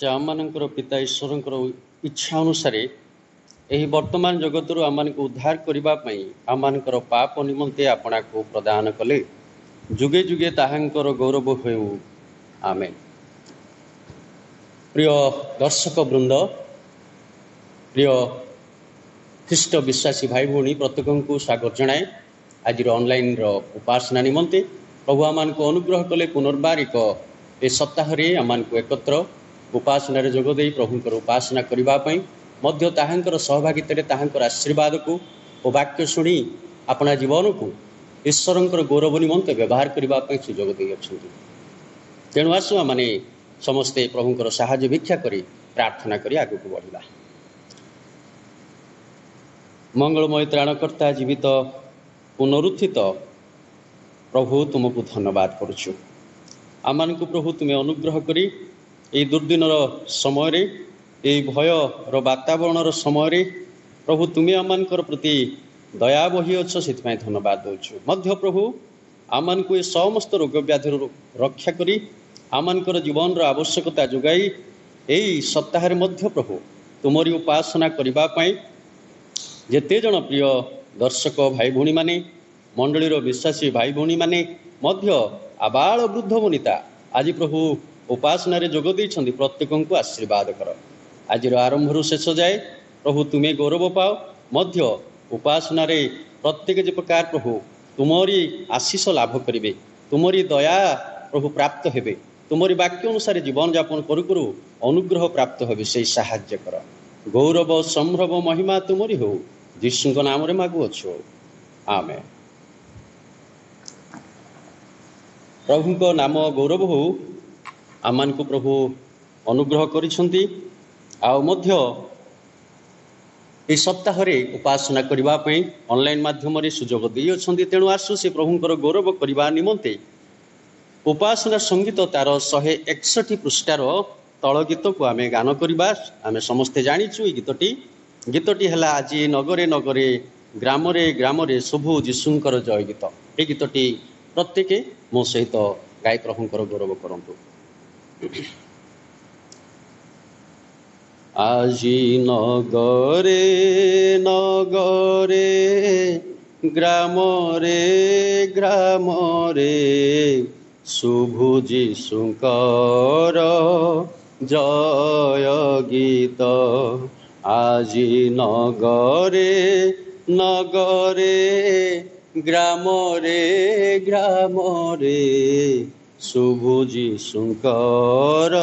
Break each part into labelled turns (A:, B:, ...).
A: से आमମାନଙ୍କର पिता ईश्वरଙ୍କର इच्छा अनुसार यही वर्तमान जगत आम उद्धार करने आमମାନଙ୍କର पाप निमंते आपणा को प्रदान कले जुगे जुगे ताहांकर गौरव हो आमेन। प्रिय दर्शक वृंद, प्रिय ख्रीष्ट विश्वासी भाई भौणी प्रत्येक को स्वागत जनाए। आज ऑनलाइन उपासना निमंते प्रभु आम को अनुग्रह कले पुनर्बार एक सप्ताह आम एकत्र उपासना जोगदे प्रभुंर उपासना करने मध्य ताहांकर सहभागिता ताहांकर आशीर्वाद को और वाक्य शुणी अपना जीवन को ईश्वरंकर गौरव निमंते व्यवहार करने सुजोग दे अच्छा। तेणु आसु आमने समस्ते प्रभुंकर साहाय्य भिक्षा करी प्रार्थना करी आगु को बढ़िबा। मंगलमय त्राणकर्ता जीवित पुनरुत्थित प्रभु तुमको धन्यवाद करुछु। आमान को प्रभु तुम्हें अनुग्रह करी ये दुर्दिनर समय ये भयर वातावरण समय प्रभु तुम्हें आमानकर प्रति दया बही अच्छ से धन्यवाद दूचु। मध्य प्रभु आमान को ये समस्त रोग व्याधि रक्षा करी आमानकर जीवन आवश्यकता जोगाई यही सप्ताह मध्य प्रभु तुमरी उपासना करने जेते जन प्रिय दर्शक भाई भौणी माने मंडलीर विश्वासी भाई भौणी माने मध्य आबाल वृद्ध वनिता आज प्रभु उपासना जोग देइछन्ति प्रत्येक को आशीर्वाद कर। आज आरंभ शेष जाए प्रभु तुम्हें गौरव पाओ। मध्य उपासना प्रत्येक जे प्रकार प्रभु तुमरी आशीष लाभ करेंगे, तुमरी दया प्रभु प्राप्त हेबे, तुमरी वाक्य अनुसार जीवन यापन करू करू अनुग्रह प्राप्त हेबे से साहाय्य कर। गौरव संभ्रम महिमा तुमरी हो यीशु नाम रे मागुअछु आमेन। प्रभु को नाम गौरव हो आमान को प्रभु अनुग्रह करिसंती आउ मध्य ए सप्ताह उपासना करने ऑनलाइन माध्यम सुजोग दी अच्छा। तेणु आसु से प्रभुंकर गौरव करने निमंते उपासना संगीत तार 161 पृष्ठार तल गीत को आम गान करवा। आम समस्ते जाचु गीतटी है आज नगरे नगरे ग्रामरे ग्रामरे शुभु जीशुंकर जय गीत। ये गीतटी प्रत्येक मो सहित गाय प्रभुंकर गौरव करंतु। आजी नगरे नगरे ग्रामरे ग्रामरे शुभु जीशुंकर जय गीत। आजी नगरे नगरे ग्रामरे ग्रामरे शुभु जीशुंकर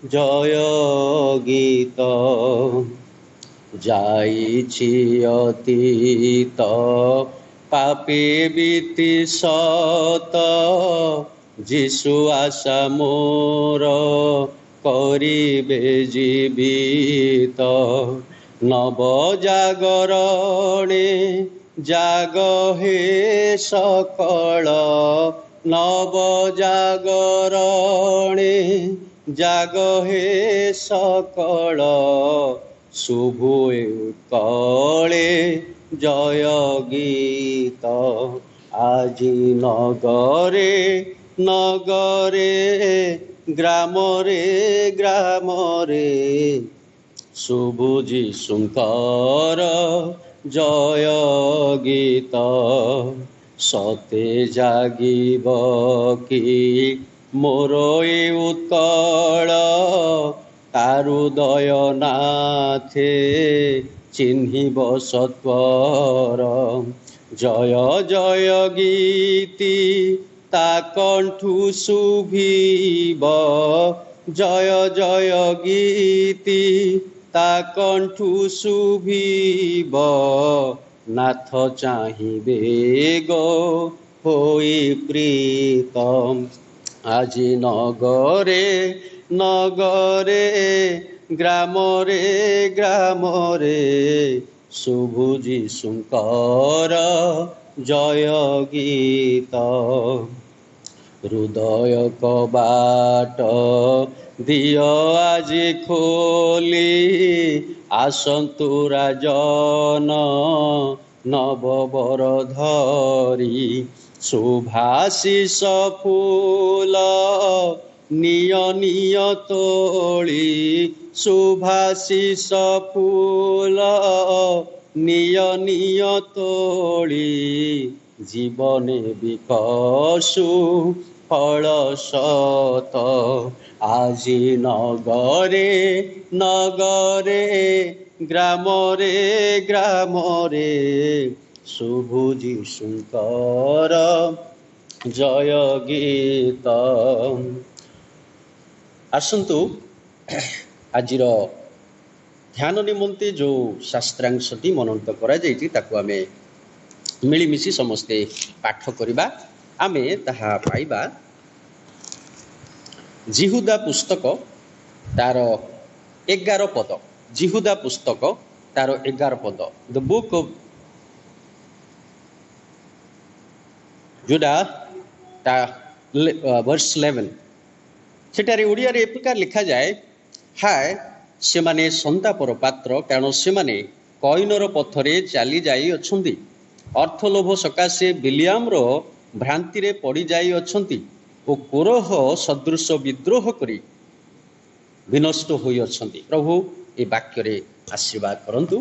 A: जय गीत। जाइछि अतीत पापे बीती सत जीशु आशा मोर करिबे जीवित। नव जागरणे जाग हे सकल नव जागरणे जाग हे सकल शुभु कले जय गीत। आजी नगरे नगरे ग्रामरे ग्रामरे शुभु जीशुंकर जय गीत। सते जागिब कि मोर ए उत्कल तारुदय नाथे चिन्हिब सत्वर। जय जय गीति ता कंठु शुभिब जय जय गीति ता कंठु शुभिब। नाथ चाहिबे गो होई प्रीतम। আজি नगरे नगरे ग्रामरे ग्रामरे शुभु जीशुंकर जय गीत। हृदय कबाट दिय আজি खोली आसन्तु राजन नवबर धरी शुभाशिष फूल निय निय तोली शुभाशिष फूल निय निय तोली जीवने विकसु फल सत আজি नगरे नगरे ग्रामरे ग्रामरे शुभु जीशुंकर जय गीत। आसतु आजिर ध्यान निमंते जो शास्त्रांशटी मनंत करा जायछि ताकू आमे मिलिमिशि समस्ते पाठ करिबा। आमे ताहा पाइबा जिहुदा पुस्तक तार 11 पद। जिहुदा पुस्तक तार 11 पद। द बुक ऑफ जुडा ता वर्स 11 सेटारे ओडिया रे प्रकार लिखा जाए हाय से माने संतापर पात्र कारण से माने कईनर पथरे चली जाई अछंती अर्थलोभ सकाशे बिलियाम रो भ्रांति रे पड़ी जाई अछंती ओ कोरोह सदृश विद्रोह करी विनष्ट होई अछंती। प्रभु ए वाक्य रे आशीर्वाद करंतु।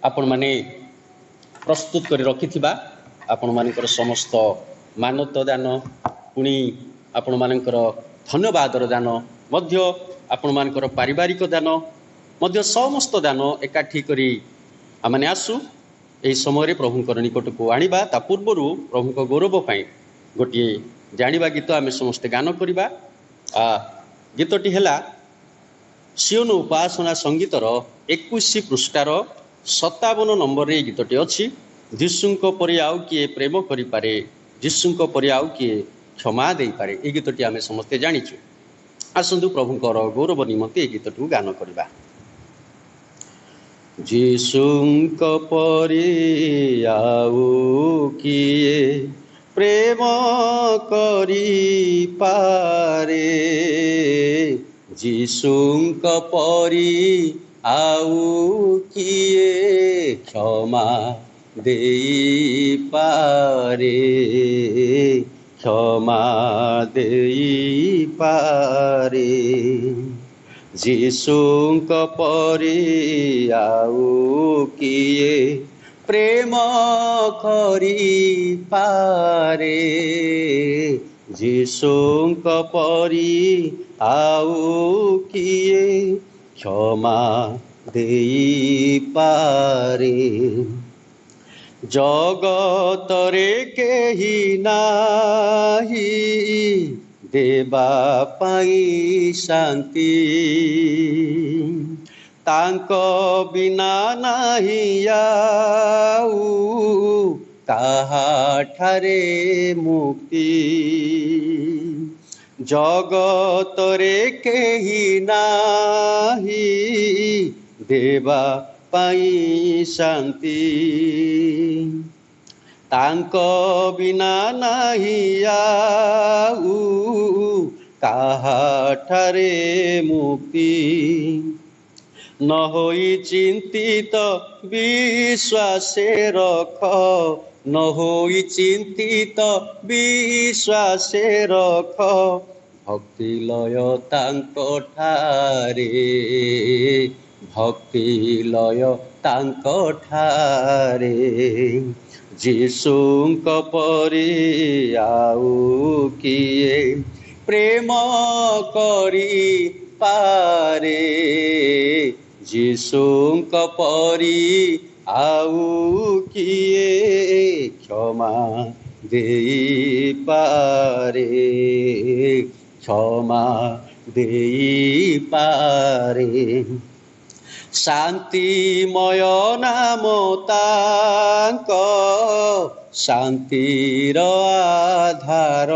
A: आपण माने प्रस्तुत करी रखिथिबा आपण मानकर समस्त मानवता दान पुणी आपण मानकर धन्यवादर दान मध्य आपण मानकर पारिवारिक दान मध्य समस्त दान एकाठी करी आमाने आसु एही समय प्रभुंकर निकट को आनिबा। ता पूर्व प्रभुंक गौरव पाई गोटे जानिबा गीत आमे समस्ते गान करिबा। गीतटी हेला सियोन उपासना संगीतर 21 पृष्ठार 57 नंबर रे गीतटी अछि। जीशुंक परि आउ किए प्रेम करि पारे जीशुंक परि आउ किए क्षमा देई पारे। ए गीतटी आमे समस्ते जानिछु। आसंतु प्रभुंकर गौरव निमंते ए गीतटू गान करिबा। जीशुंक परि आउ किए प्रेम करि पारे जीशुंक परि आउ किए क्षमा देई पारे क्षमा देई पारे जीशुंक परि आउ किए प्रेम करि पारे जीशुंक परि आउ किए क्षमा देई पारे जगतरे केहि नाही देवा पाई शांति तांको बिना नाही आउ ताहा ठारे मुक्ति जगतरे केहि नाही देवा पाई शांति तांको बिना नाही आउ ताहा ठारे मुक्ति न होई चिंतित विश्वासे रख न होई चिंतित विश्वासे रख भक्ति लय तांको ठारे भक्ति लय तांको ठारे जीशुंक परि आउ किए प्रेम करि पारे जीशुंक परि आउ किए क्षमा देई पारे क्षमा देई पारे शांतिमय नाम तांको शांतिर आधार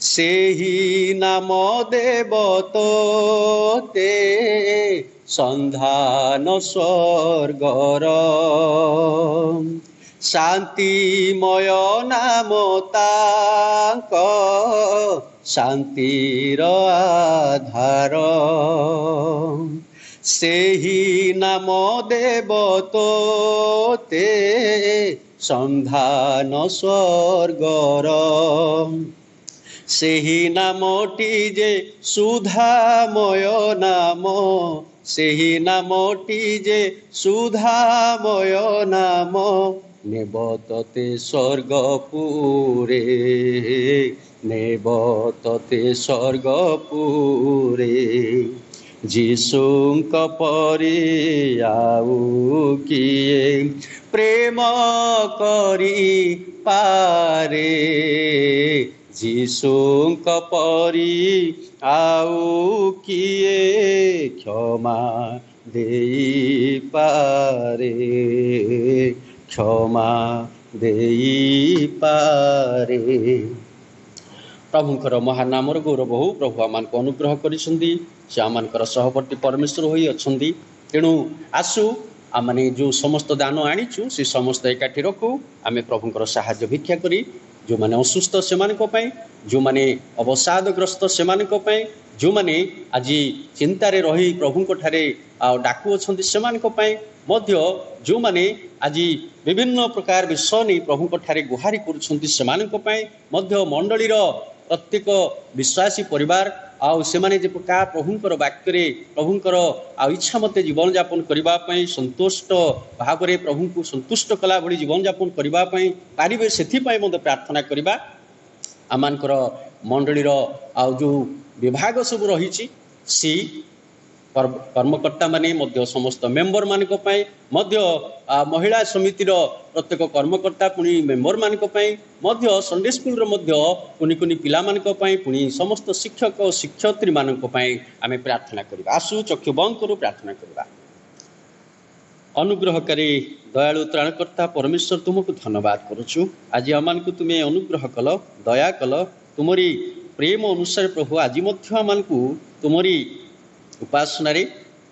A: सेही नाम देव तोते संधान स्वर्गर शांतिमय नाम तांको शांतिर आधार सेही नाम देव तोते संधान स्वर्गर ସେହି ନାମଟି ଯେ ସୁଧାମୟ ନାମ, ସେହି ନାମଟି ଯେ ସୁଧାମୟ ନାମ, ନେବ ତତେ ସ୍ୱର୍ଗପୁରେ, ନେବ ତତେ ସ୍ୱର୍ଗପୁରେ। ଯୀଶୁଙ୍କ ପରି ଆଉ କିଏ ପ୍ରେମ କରି ପାରେ, ଯୀଶୁଙ୍କ ପରି ଆଉ କିଏ କ୍ଷମା ଦେଇପାରେ, କ୍ଷମା ଦେଇପାରେ। ପ୍ରଭୁଙ୍କର ମହାନାମର ଗୌରବ ହଉ। ପ୍ରଭୁ ଆମମାନଙ୍କୁ ଅନୁଗ୍ରହ କରିଛନ୍ତି, ସେ ଆମମାନଙ୍କର ସହବର୍ତ୍ତୀ ପରମେଶ୍ୱର ହୋଇ ଅଛନ୍ତି। ତେଣୁ ଆସୁ ଆମେ ଯେଉଁ ସମସ୍ତ ଦାନ ଆଣିଛୁ ସେ ସମସ୍ତ ଏକାଠି ରଖୁ, ଆମେ ପ୍ରଭୁଙ୍କର ସାହାଯ୍ୟ ଭିକ୍ଷା କରି ଯେଉଁମାନେ ଅସୁସ୍ଥ ସେମାନଙ୍କ ପାଇଁ, ଯେଉଁମାନେ ଅବସାଦଗ୍ରସ୍ତ ସେମାନଙ୍କ ପାଇଁ, ଯେଉଁମାନେ ଆଜି ଚିନ୍ତାରେ ରହି ପ୍ରଭୁଙ୍କ ଠାରେ ଡାକୁଅଛନ୍ତି ସେମାନଙ୍କ ପାଇଁ ମଧ୍ୟ, ଯେଉଁମାନେ ଆଜି ବିଭିନ୍ନ ପ୍ରକାର ବିଷୟ ନେଇ ପ୍ରଭୁଙ୍କ ଠାରେ ଗୁହାରି କରୁଛନ୍ତି ସେମାନଙ୍କ ପାଇଁ ମଧ୍ୟ, ମଣ୍ଡଳୀର ପ୍ରତ୍ୟେକ ବିଶ୍ୱାସୀ ପରିବାର ଆଉ ସେମାନେ ଯେ ପ୍ରକାର ପ୍ରଭୁଙ୍କର ବାକ୍ୟରେ ପ୍ରଭୁଙ୍କର ଇଚ୍ଛା ମତେ ଜୀବନଯାପନ କରିବା ପାଇଁ, ସନ୍ତୁଷ୍ଟ ଭାବରେ ପ୍ରଭୁଙ୍କୁ ସନ୍ତୁଷ୍ଟ କଲା ଭଳି ଜୀବନଯାପନ କରିବା ପାଇଁ ପାରିବେ, ସେଥିପାଇଁ ମଧ୍ୟ ପ୍ରାର୍ଥନା କରିବା। ଆମମାନଙ୍କର ମଣ୍ଡଳୀର ଯେଉଁ ବିଭାଗ ସବୁ ରହିଛି, ସି କର୍ମକର୍ତ୍ତାମାନେ ମଧ୍ୟ ସମସ୍ତ ମେମ୍ବରମାନଙ୍କ ପାଇଁ ମଧ୍ୟ, ମହିଳା ସମିତିର ପ୍ରତ୍ୟେକ କର୍ମକର୍ତ୍ତା ପୁଣି ମେମ୍ବରମାନଙ୍କ ପାଇଁ ମଧ୍ୟ, ସଣ୍ଡେ ସ୍କୁଲର ମଧ୍ୟ କୁନି କୁନି ପିଲାମାନଙ୍କ ପାଇଁ, ପୁଣି ସମସ୍ତ ଶିକ୍ଷକ ଓ ଶିକ୍ଷୟିତ୍ରୀମାନଙ୍କ ପାଇଁ ଆମେ ପ୍ରାର୍ଥନା କରିବା। ଆସୁ ଚକ୍ଷୁ ବନ୍ଦ କରୁ, ପ୍ରାର୍ଥନା କରିବା। ଅନୁଗ୍ରହକାରୀ ଦୟାଳୁ ତ୍ରାଣକର୍ତ୍ତା ପରମେଶ୍ୱର, ତୁମକୁ ଧନ୍ୟବାଦ କରୁଛୁ। ଆଜି ଆମମାନଙ୍କୁ ତୁମେ ଅନୁଗ୍ରହ କଲ, ଦୟା କଲ, ତୁମରି ପ୍ରେମ ଅନୁସାରେ ପ୍ରଭୁ ଆଜି ମଧ୍ୟ ଆମମାନଙ୍କୁ ତୁମରି ଉପାସନାରେ,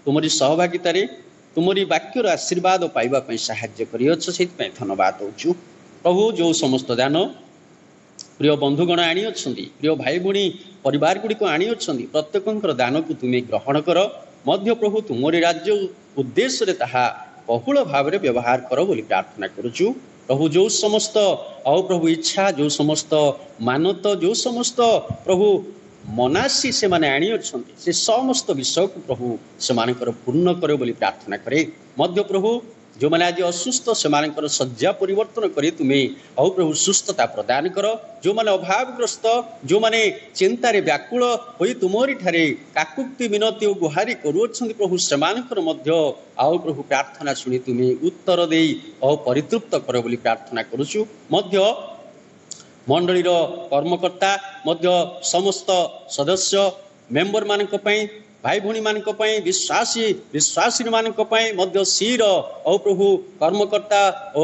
A: ତୁମରି ସହଭାଗିତାରେ, ତୁମରି ବାକ୍ୟର ଆଶୀର୍ବାଦ ପାଇବା ପାଇଁ ସାହାଯ୍ୟ କରିଅଛ, ସେଥିପାଇଁ ଧନ୍ୟବାଦ ଦେଉଛୁ। ପ୍ରଭୁ ଯେଉଁ ସମସ୍ତ ଦାନ ପ୍ରିୟ ବନ୍ଧୁଗଣ ଆଣିଅଛନ୍ତି, ପ୍ରିୟ ଭାଇ ଭଉଣୀ ପରିବାର ଗୁଡ଼ିକ ଆଣିଅଛନ୍ତି, ପ୍ରତ୍ୟେକଙ୍କର ଦାନକୁ ତୁମେ ଗ୍ରହଣ କର ମଧ୍ୟ ପ୍ରଭୁ, ତୁମରି ରାଜ୍ୟ ଉଦ୍ଦେଶ୍ୟରେ ତାହା ବହୁଳ ଭାବରେ ବ୍ୟବହାର କର ବୋଲି ପ୍ରାର୍ଥନା କରୁଛୁ। ପ୍ରଭୁ ଯେଉଁ ସମସ୍ତ ପ୍ରଭୁ ଇଚ୍ଛା, ଯେଉଁ ସମସ୍ତ ମାନତ, ଯେଉଁ ସମସ୍ତ ପ୍ରଭୁ ମନାସୀ ସେମାନେ ଆଣିଅଛନ୍ତି, ସେ ସମସ୍ତ ବିଷୟକୁ ପ୍ରଭୁ ସେମାନଙ୍କର ପୂର୍ଣ୍ଣ କର ବୋଲି ପ୍ରାର୍ଥନା କରେ ମଧ୍ୟ। ପ୍ରଭୁ ଯେଉଁମାନେ ଆଜି ଅସୁସ୍ଥ ସେମାନଙ୍କର ଶଯ୍ୟା ପରିବର୍ତ୍ତନ କରି ତୁମେ ପ୍ରଭୁ ସୁସ୍ଥତା ପ୍ରଦାନ କର। ଯେଉଁମାନେ ଅଭାବଗ୍ରସ୍ତ, ଯେଉଁମାନେ ଚିନ୍ତାରେ ବ୍ୟାକୁଳ ହୋଇ ତୁମରି ଠାରେ କାକୁକ୍ତି ମିନତି ଓ ଗୁହାରି କରୁଅଛନ୍ତି ପ୍ରଭୁ, ସେମାନଙ୍କର ମଧ୍ୟ ପ୍ରଭୁ ପ୍ରାର୍ଥନା ଶୁଣି ତୁମେ ଉତ୍ତର ଦେଇ ପରିତୃପ୍ତ କର ବୋଲି ପ୍ରାର୍ଥନା କରୁଛୁ ମଧ୍ୟ। ମଣ୍ଡଳୀର କର୍ମକର୍ତ୍ତା ମଧ୍ୟ, ସମସ୍ତ ସଦସ୍ୟ ମେମ୍ବରମାନଙ୍କ ପାଇଁ, ଭାଇ ଭଉଣୀମାନଙ୍କ ପାଇଁ, ବିଶ୍ୱାସୀମାନଙ୍କ ପାଇଁ ମଧ୍ୟ, ସିର ପ୍ରଭୁ କର୍ମକର୍ତ୍ତା ଓ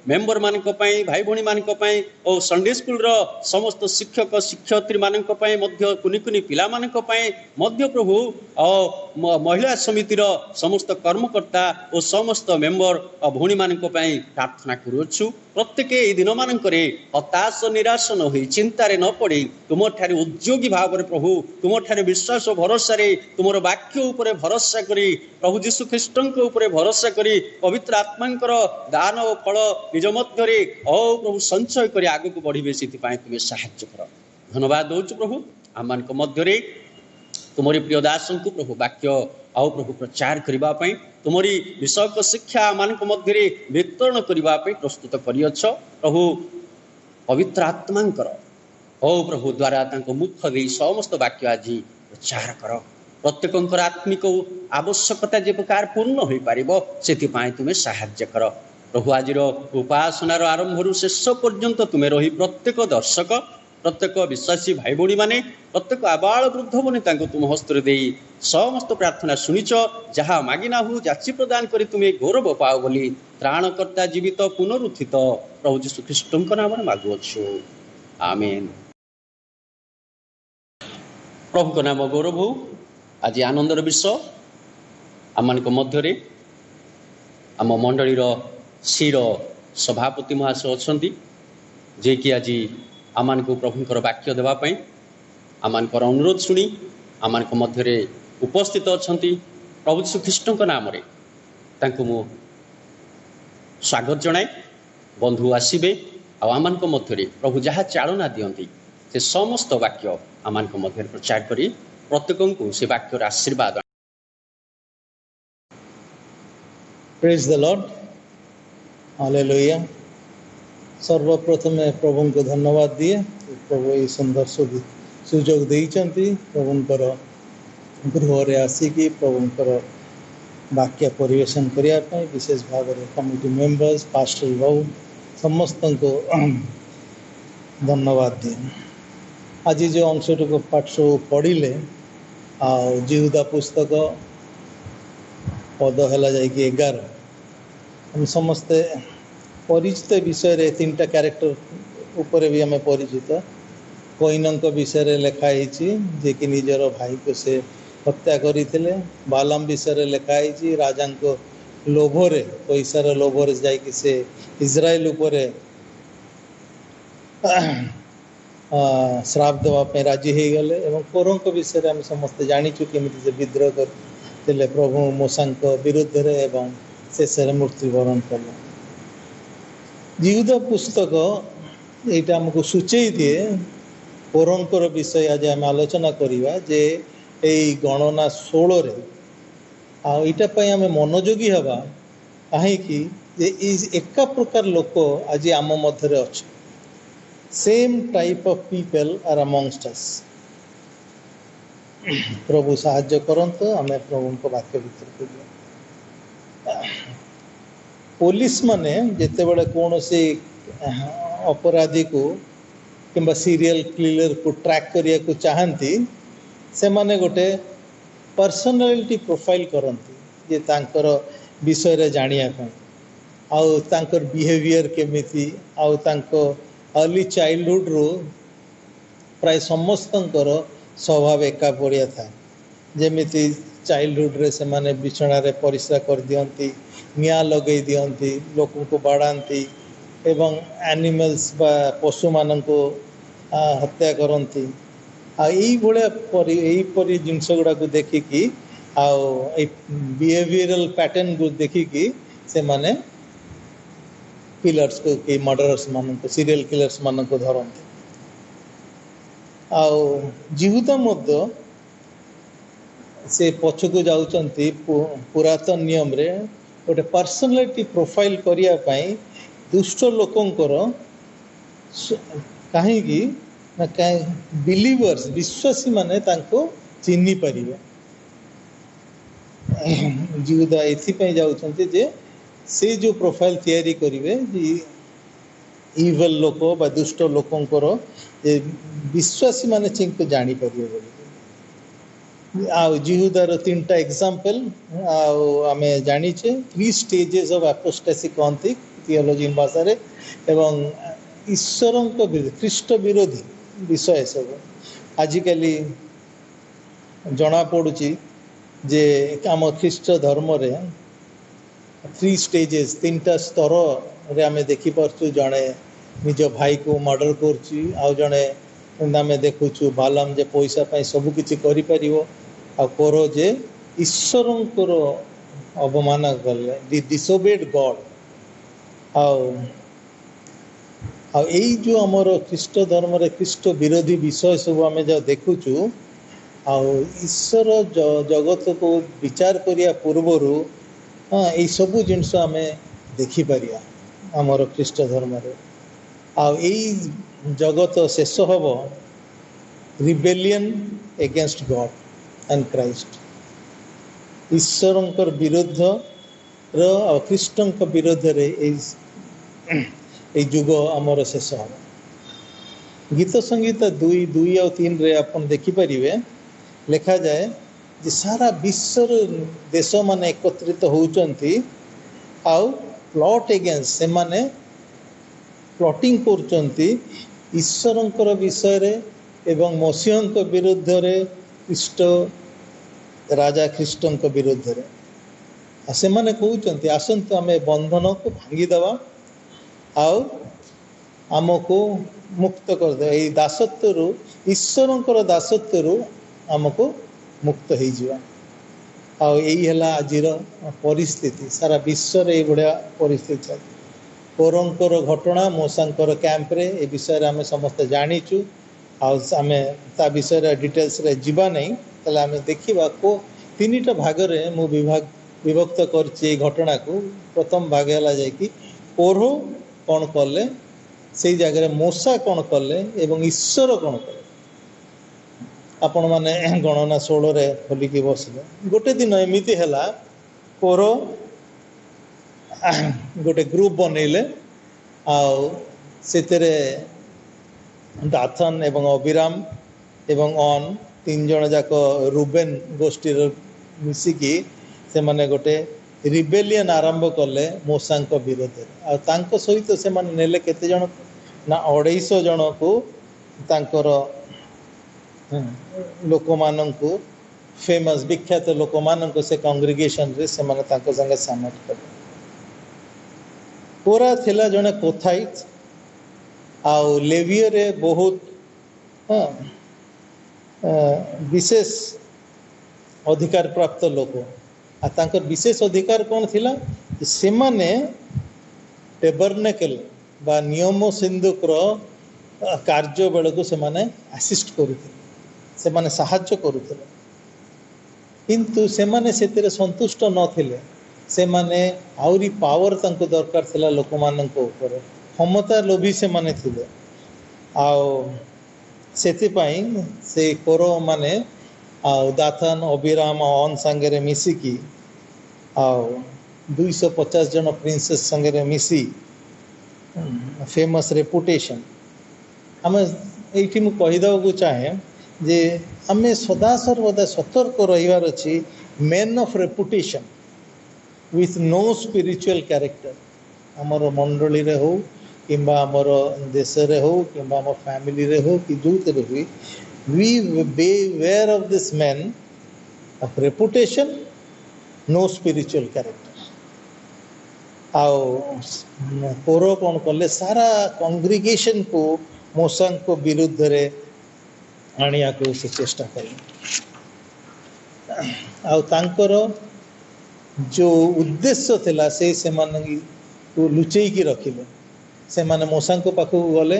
A: ମେମ୍ବରମାନଙ୍କ ପାଇଁ, ଭାଇ ଭଉଣୀମାନଙ୍କ ପାଇଁ ଓ ସଣ୍ଡେ ସ୍କୁଲର ସମସ୍ତ ଶିକ୍ଷକ ଶିକ୍ଷୟିତ୍ରୀମାନଙ୍କ ପାଇଁ ମଧ୍ୟ, କୁନି କୁନି ପିଲାମାନଙ୍କ ପାଇଁ ମଧ୍ୟ ପ୍ରଭୁ, ମହିଳା ସମିତିର ସମସ୍ତ କର୍ମକର୍ତ୍ତା ଓ ସମସ୍ତ ମେମ୍ବର ଭଉଣୀମାନଙ୍କ ପାଇଁ ପ୍ରାର୍ଥନା କରୁଅଛୁ। ପ୍ରତ୍ୟେକ ଏହି ଦିନମାନଙ୍କରେ ହତାଶ ନିରାଶ ନ ହୋଇ, ଚିନ୍ତାରେ ନ ପଡ଼ି, ତୁମଠାରେ ଉଦ୍ଯୋଗୀ ଭାବରେ ପ୍ରଭୁ, ତୁମଠାରେ ବିଶ୍ୱାସ ଭରସାରେ, ତୁମର ବାକ୍ୟ ଉପରେ ଭରସା କରି, ପ୍ରଭୁ ଯୀଶୁ ଖ୍ରୀଷ୍ଟଙ୍କ ଉପରେ ଭରସା କରି, ପବିତ୍ର ଆତ୍ମାଙ୍କର ଦାନ ଓ ଫଳ ନିଜ ମଧ୍ୟରେ ପ୍ରଭୁ ସଞ୍ଚୟ କରି ଆଗକୁ ବଢ଼ିବେ, ସେଥିପାଇଁ ତୁମେ ସାହାଯ୍ୟ କର। ଧନ୍ୟବାଦ ଦେଉଛୁ ପ୍ରଭୁ। ଆମମାନଙ୍କ ମଧ୍ୟରେ ତୁମରି ପ୍ରିୟ ଦାସଙ୍କୁ ପ୍ରଭୁ ବାକ୍ୟ ପ୍ରଭୁ ପ୍ରଚାର କରିବା ପାଇଁ, ତୁମରି ବିଷୟକ ଶିକ୍ଷା ଆମମାନଙ୍କ ମଧ୍ୟରେ ବିତରଣ କରିବା ପାଇଁ ପ୍ରସ୍ତୁତ କରିଅଛ ପ୍ରଭୁ। ପବିତ୍ର ଆତ୍ମାଙ୍କର ପ୍ରଭୁ ଦ୍ୱାରା ତାଙ୍କ ମୁଖ ଦେଇ ସମସ୍ତ ବାକ୍ୟ ଆଜି ପ୍ରଚାର କର। ପ୍ରତ୍ୟେକଙ୍କର ଆତ୍ମିକ ଆବଶ୍ୟକତା ଯେ ପ୍ରକାର ପୂର୍ଣ୍ଣ ହୋଇପାରିବ, ସେଥିପାଇଁ ତୁମେ ସାହାଯ୍ୟ କର ପ୍ରଭୁ। ଆଜିର ଉପାସନାର ଆରମ୍ଭରୁ ଶେଷ ପର୍ଯ୍ୟନ୍ତ ତୁମେ ରହି ପ୍ରତ୍ୟେକ ଦର୍ଶକ, ପ୍ରତ୍ୟେକ ବିଶ୍ୱାସୀ ଭାଇ ଭଉଣୀମାନେ, ପ୍ରତ୍ୟେକ ଆବାଳ ବୃଦ୍ଧମାନେ ତାଙ୍କୁ ତୁମ ହସ୍ତରେ ଦେଇ ସମସ୍ତ ପ୍ରାର୍ଥନା ଶୁଣିଛ। ଯାହା ମାଗିନାହୁ ଯାଚି ପ୍ରଦାନ କରି ତୁମେ ଗୌରବ ପାଅ ବୋଲି ତ୍ରାଣକର୍ତ୍ତା ଜୀବିତ ପୁନରୁତ୍ଥିତ ପ୍ରଭୁ ଯୀଶୁ ଖ୍ରୀଷ୍ଟଙ୍କ ନାମରେ ମାଗୁଅଛୁ, ଆମେନ୍। ପ୍ରଭୁଙ୍କ ନାମ ଗୌରବ ହଉ। ଆଜି ଆନନ୍ଦର ବିଷୟ, ଆମମାନଙ୍କ ମଧ୍ୟରେ ଆମ ମଣ୍ଡଳୀର ସିର ସଭାପତି ମହାଶୟ ଅଛନ୍ତି, ଯିଏକି ଆଜି ଆମମାନଙ୍କୁ ପ୍ରଭୁଙ୍କର ବାକ୍ୟ ଦେବା ପାଇଁ ଆମମାନଙ୍କର ଅନୁରୋଧ ଶୁଣି ଆମମାନଙ୍କ ମଧ୍ୟରେ ଉପସ୍ଥିତ ଅଛନ୍ତି। ପ୍ରଭୁ ଯୀଶୁ ଖ୍ରୀଷ୍ଟଙ୍କ ନାମରେ ତାଙ୍କୁ ମୁଁ ସ୍ୱାଗତ ଜଣାଏ। ବନ୍ଧୁ ଆସିବେ ଆଉ ଆମମାନଙ୍କ ମଧ୍ୟରେ ପ୍ରଭୁ ଯାହା ଚାଳନା ଦିଅନ୍ତି से समस्त वाक्य आम मध्य प्रचार करी प्रत्येक को से वाक्यर आशीर्वाद।
B: Praise the Lord, hallelujah. सर्वप्रथम प्रभु को धन्यवाद दिए। प्रभु ये सुंदर सुजोग देइचंती प्रभुंकर गृह आसिकी प्रभुंकर वाक्य परिवेशन करने विशेष भाव में कमिटी मेंबर्स पास्टर बाबू समस्त को धन्यवाद दिए। आज जो अंशटुक पाठ सब पढ़िले जिहुदा पुस्तक पद है जा 11 हम समस्ते परिचित विषय तीन टा कैरेक्टर ऊपर भी आम परिचित। कैनक विषय लिखाई जे कि निजर भाई को से हत्या करते। बालाम विषय लिखाई राजा को लोभरे पैसार लोभरे जाकि से इज्राएल उपर श्राप देवाई राजी हो गले। कोरों विषय आम समस्ते जाचु केमी से विद्रोह करते प्रभु मूसा विरुद्ध एवं शेष मृत्युवरण कले। जिहुदा पुस्तक यहाँ आमको सूचई दिए कोरोंकर विषय आज आम आलोचना करवा जे यही गणना 16 आईटा आम मनोयोगी हवा कहीं एका प्रकार लोक आज आम मध्य अच्छे same type of people are amongst us. प्रभु साहाय्य करंतु आम प्रभु को वाक्य भीतर पुलिस माने जिते बड़े कौन से अपराधी को किंबा सीरियल किलर को ट्रैक करिया को चाहती से माने गोटे पर्सनालिटी प्रोफाइल करती जे तांकर विषय रे जानिया को आउ तांकर बिहेवियर केमिति आउ तांको अर्ली चाइल्डहुड रो प्राय समस्तंकर स्वभाव एका पड़िया था। जेमिति चाइल्डहुड रे से माने बिछना रे परिश्रा कर दियंती, निया लगे दियंती, लोक को बाड़ाती एवं एनिमल्स बा पशु मान को हत्या करती। यही जिनस गुड़ा को देखिकी बिहेवियरल पैटर्न को देखिकी से माने किलर्स को कि मर्डरर्स मान को सीरियल किलर्स मान को धरती। जिहुदा मध्य से पछकु जाउचंती पुरातन नियम रे गोटे पर्सनालिटी प्रोफाइल करिया पई दुष्ट लोकंकर कहीं बिलीवर्स विश्वासी माने तांको चिन्ही परिवे। जिहुदा एथि जाउचंती जे से जो प्रोफाइल तैयारी करिवे इवल लोक बा दुष्ट लोकंकर विश्वासी माने चिंक जानी परिवे बोली। जिहुदार 3टा एग्जांपल आम जानीचे 3 स्टेजेस ऑफ एपोस्टेसी कहती थियोलॉजी भाषा रे एवं ईश्वर विरोधी ख्रीष्ट विरोधी विषय सब आजिकली जना पड़ुची जे आम ख्रीष्ट धर्म रे 3 स्टेजेस 3टा स्तर रे आम देखी पारछु। जड़े निज भाई को मर्डर करछि आ जड़े आम देखुछु बालाम जे पैसा पाई सब किछि करि परिवो आ कोरो जे ईश्वरंकर अवमान कले डिसोबेड गॉड। यही जो आमर ख्रीष्ट धर्म रे ख्रीष्ट विरोधी विषय सब आम जो देखुचु ईश्वर जगत को विचार करिया पूर्वरु यही सबू जिनस आम देखिपर आमर ख्रीष्ट धर्म रे जगत शेष हम rebellion against God and Christ. ईश्वर विरुद्ध ख्रीष्ट विरोध रे युग आमर शेष हम। गीत संगीत 2 और 3 रे अपन देखिपर लिखा जाए जे सारा विश्व देश मान एकत्रित होउचंती आउ प्लॉट एगेंस्ट से माने प्लॉटिंग करचंती ईश्वरंकर विषय रे एवं मसीहंक विरुद्ध रे ख्रीष्ट राजा ख्रीष्टंक विरुद्ध रे से माने कहउचंती आसंतु आमे बंधन को भांगी दवा आउ आमको मुक्त कर दे। यही दासत्व ईश्वरंकर दासत्व आमको मुक्त हो जावा। यही है आज परिस्थिति सारा विश्व ये भाया परिस्थिति चलती। कोरोंकर घटना मूसांकर कैंप रे ए विषय आम समस्त जानीचु आम ता विषय डिटेल्स रे जीवा नहीं ताले आम देखा को तीन टा भागरे मु विभक्त कर घटना को प्रथम भाग है जाकि कोरो कौन कले से जगह मूसा कौन कले एवं ईश्वर कौन कले आपण मैंने गणना 16 रे खोलिकी बसले गोटे दिन एमती है कोरो गोटे ग्रुप बनइले आते दाथन एवं अभिराम एवं अन तीन जन जाक रुबेन गोष्ठी मिसिकी से माने गोटे रिबेलियन आरंभ कले मूसा विरोध में सहित से नेले केते जन ना 250 जन को तांकर लोक माननकु फेमस विख्यात लोक माननकु से कांग्रेगेशन रे से माने तांको संगे सामिल कले कोरा थिला जने कोथाइट आ लेवियर रे बहुत विशेष अधिकार प्राप्त लोक आ तांकर विशेष अधिकार कौन थिला से माने टेबरनेकल बा नियम सिंधुकर कार्य बेल को से माने असिस्ट करुथे से माने साहाय्य करुथे किंतु से माने सेतिरे संतुष्ट नथिले से माने आउरी पावर तांको दरकार थिला लोक माननको ऊपर क्षमता लोभी से माने थिले आउ सेति पई से कोरो माने आउ दाथन अभिराम अन संगे मिसिकी आउ 250 जन प्रिंसेस संगे मिसी फेमस रेपुटेशन आम ये मु कहीदा को चाहे जे आम सदा सर्वदा सतर्क रहिबार अछि man of reputation with no spiritual character आमर मंडली रे हो किंबा आमर देश रे हो किंबा आम फैमिली रे हो कि जोते हुई we be wary of this man of reputation no spiritual character आओ कोरो कौन कले सारा कांग्रेगेशन को मूसा को विरुद्ध रे आनिया को से चेष्टा कले आउ तांकर जो उद्देश्य थिला से माने को लुचेई की रखिले से माने मूसा को पाखु गले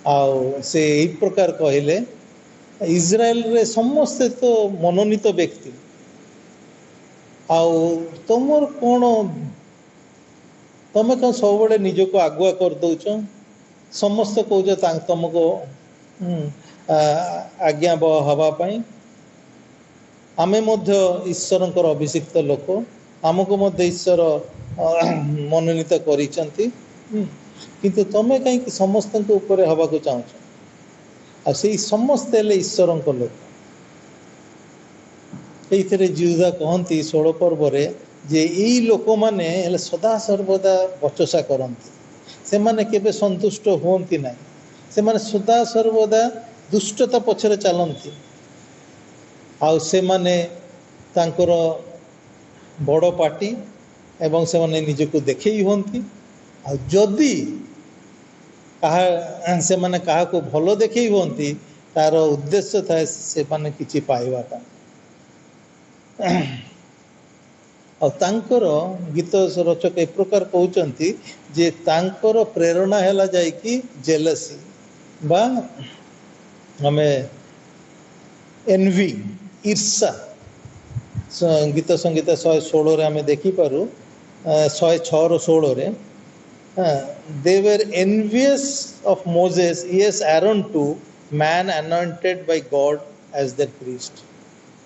B: आउ से एक प्रकार कहले इज्राएल रे समस्त तो मनोनीत व्यक्ति आउ तुमर कौन तमें कौन सब बड़े निज को आगुआ कर दौच समस्त कौच तुमको आज्ञा हवापाई आमे मध्य ईश्वर अभिषिक्त लोक आमको मध्य ईश्वर मनोनीत करिसंती किंतु तमें कहीं समस्त ऊपर हवा को चाहूच आ समस्त ईश्वर लोक ये जीवदा कहती 16 पर्व जे यही लोक माने सदा सर्वदा बचसा करती से माने केबे संतुष्ट होती ना से माने सदा सर्वदा दुष्टता पछरे चलती आउ से माने तांकर बड़ पार्टी एवं से माने निजको देखई होंती आ जदि कहा से माने कहा को भलो देखई होंती तार उद्देश्य था से माने किछि पाइबाटा और तांकर गीत रचक एक प्रकार कहते जे तांकर प्रेरणा है जाए कि जेलसी बा हमें एनवी ईर्षा गीत संगीत 116 आम देखिपारू 106 16 they were envious of Moses yes Aaron two man anointed by God as their priest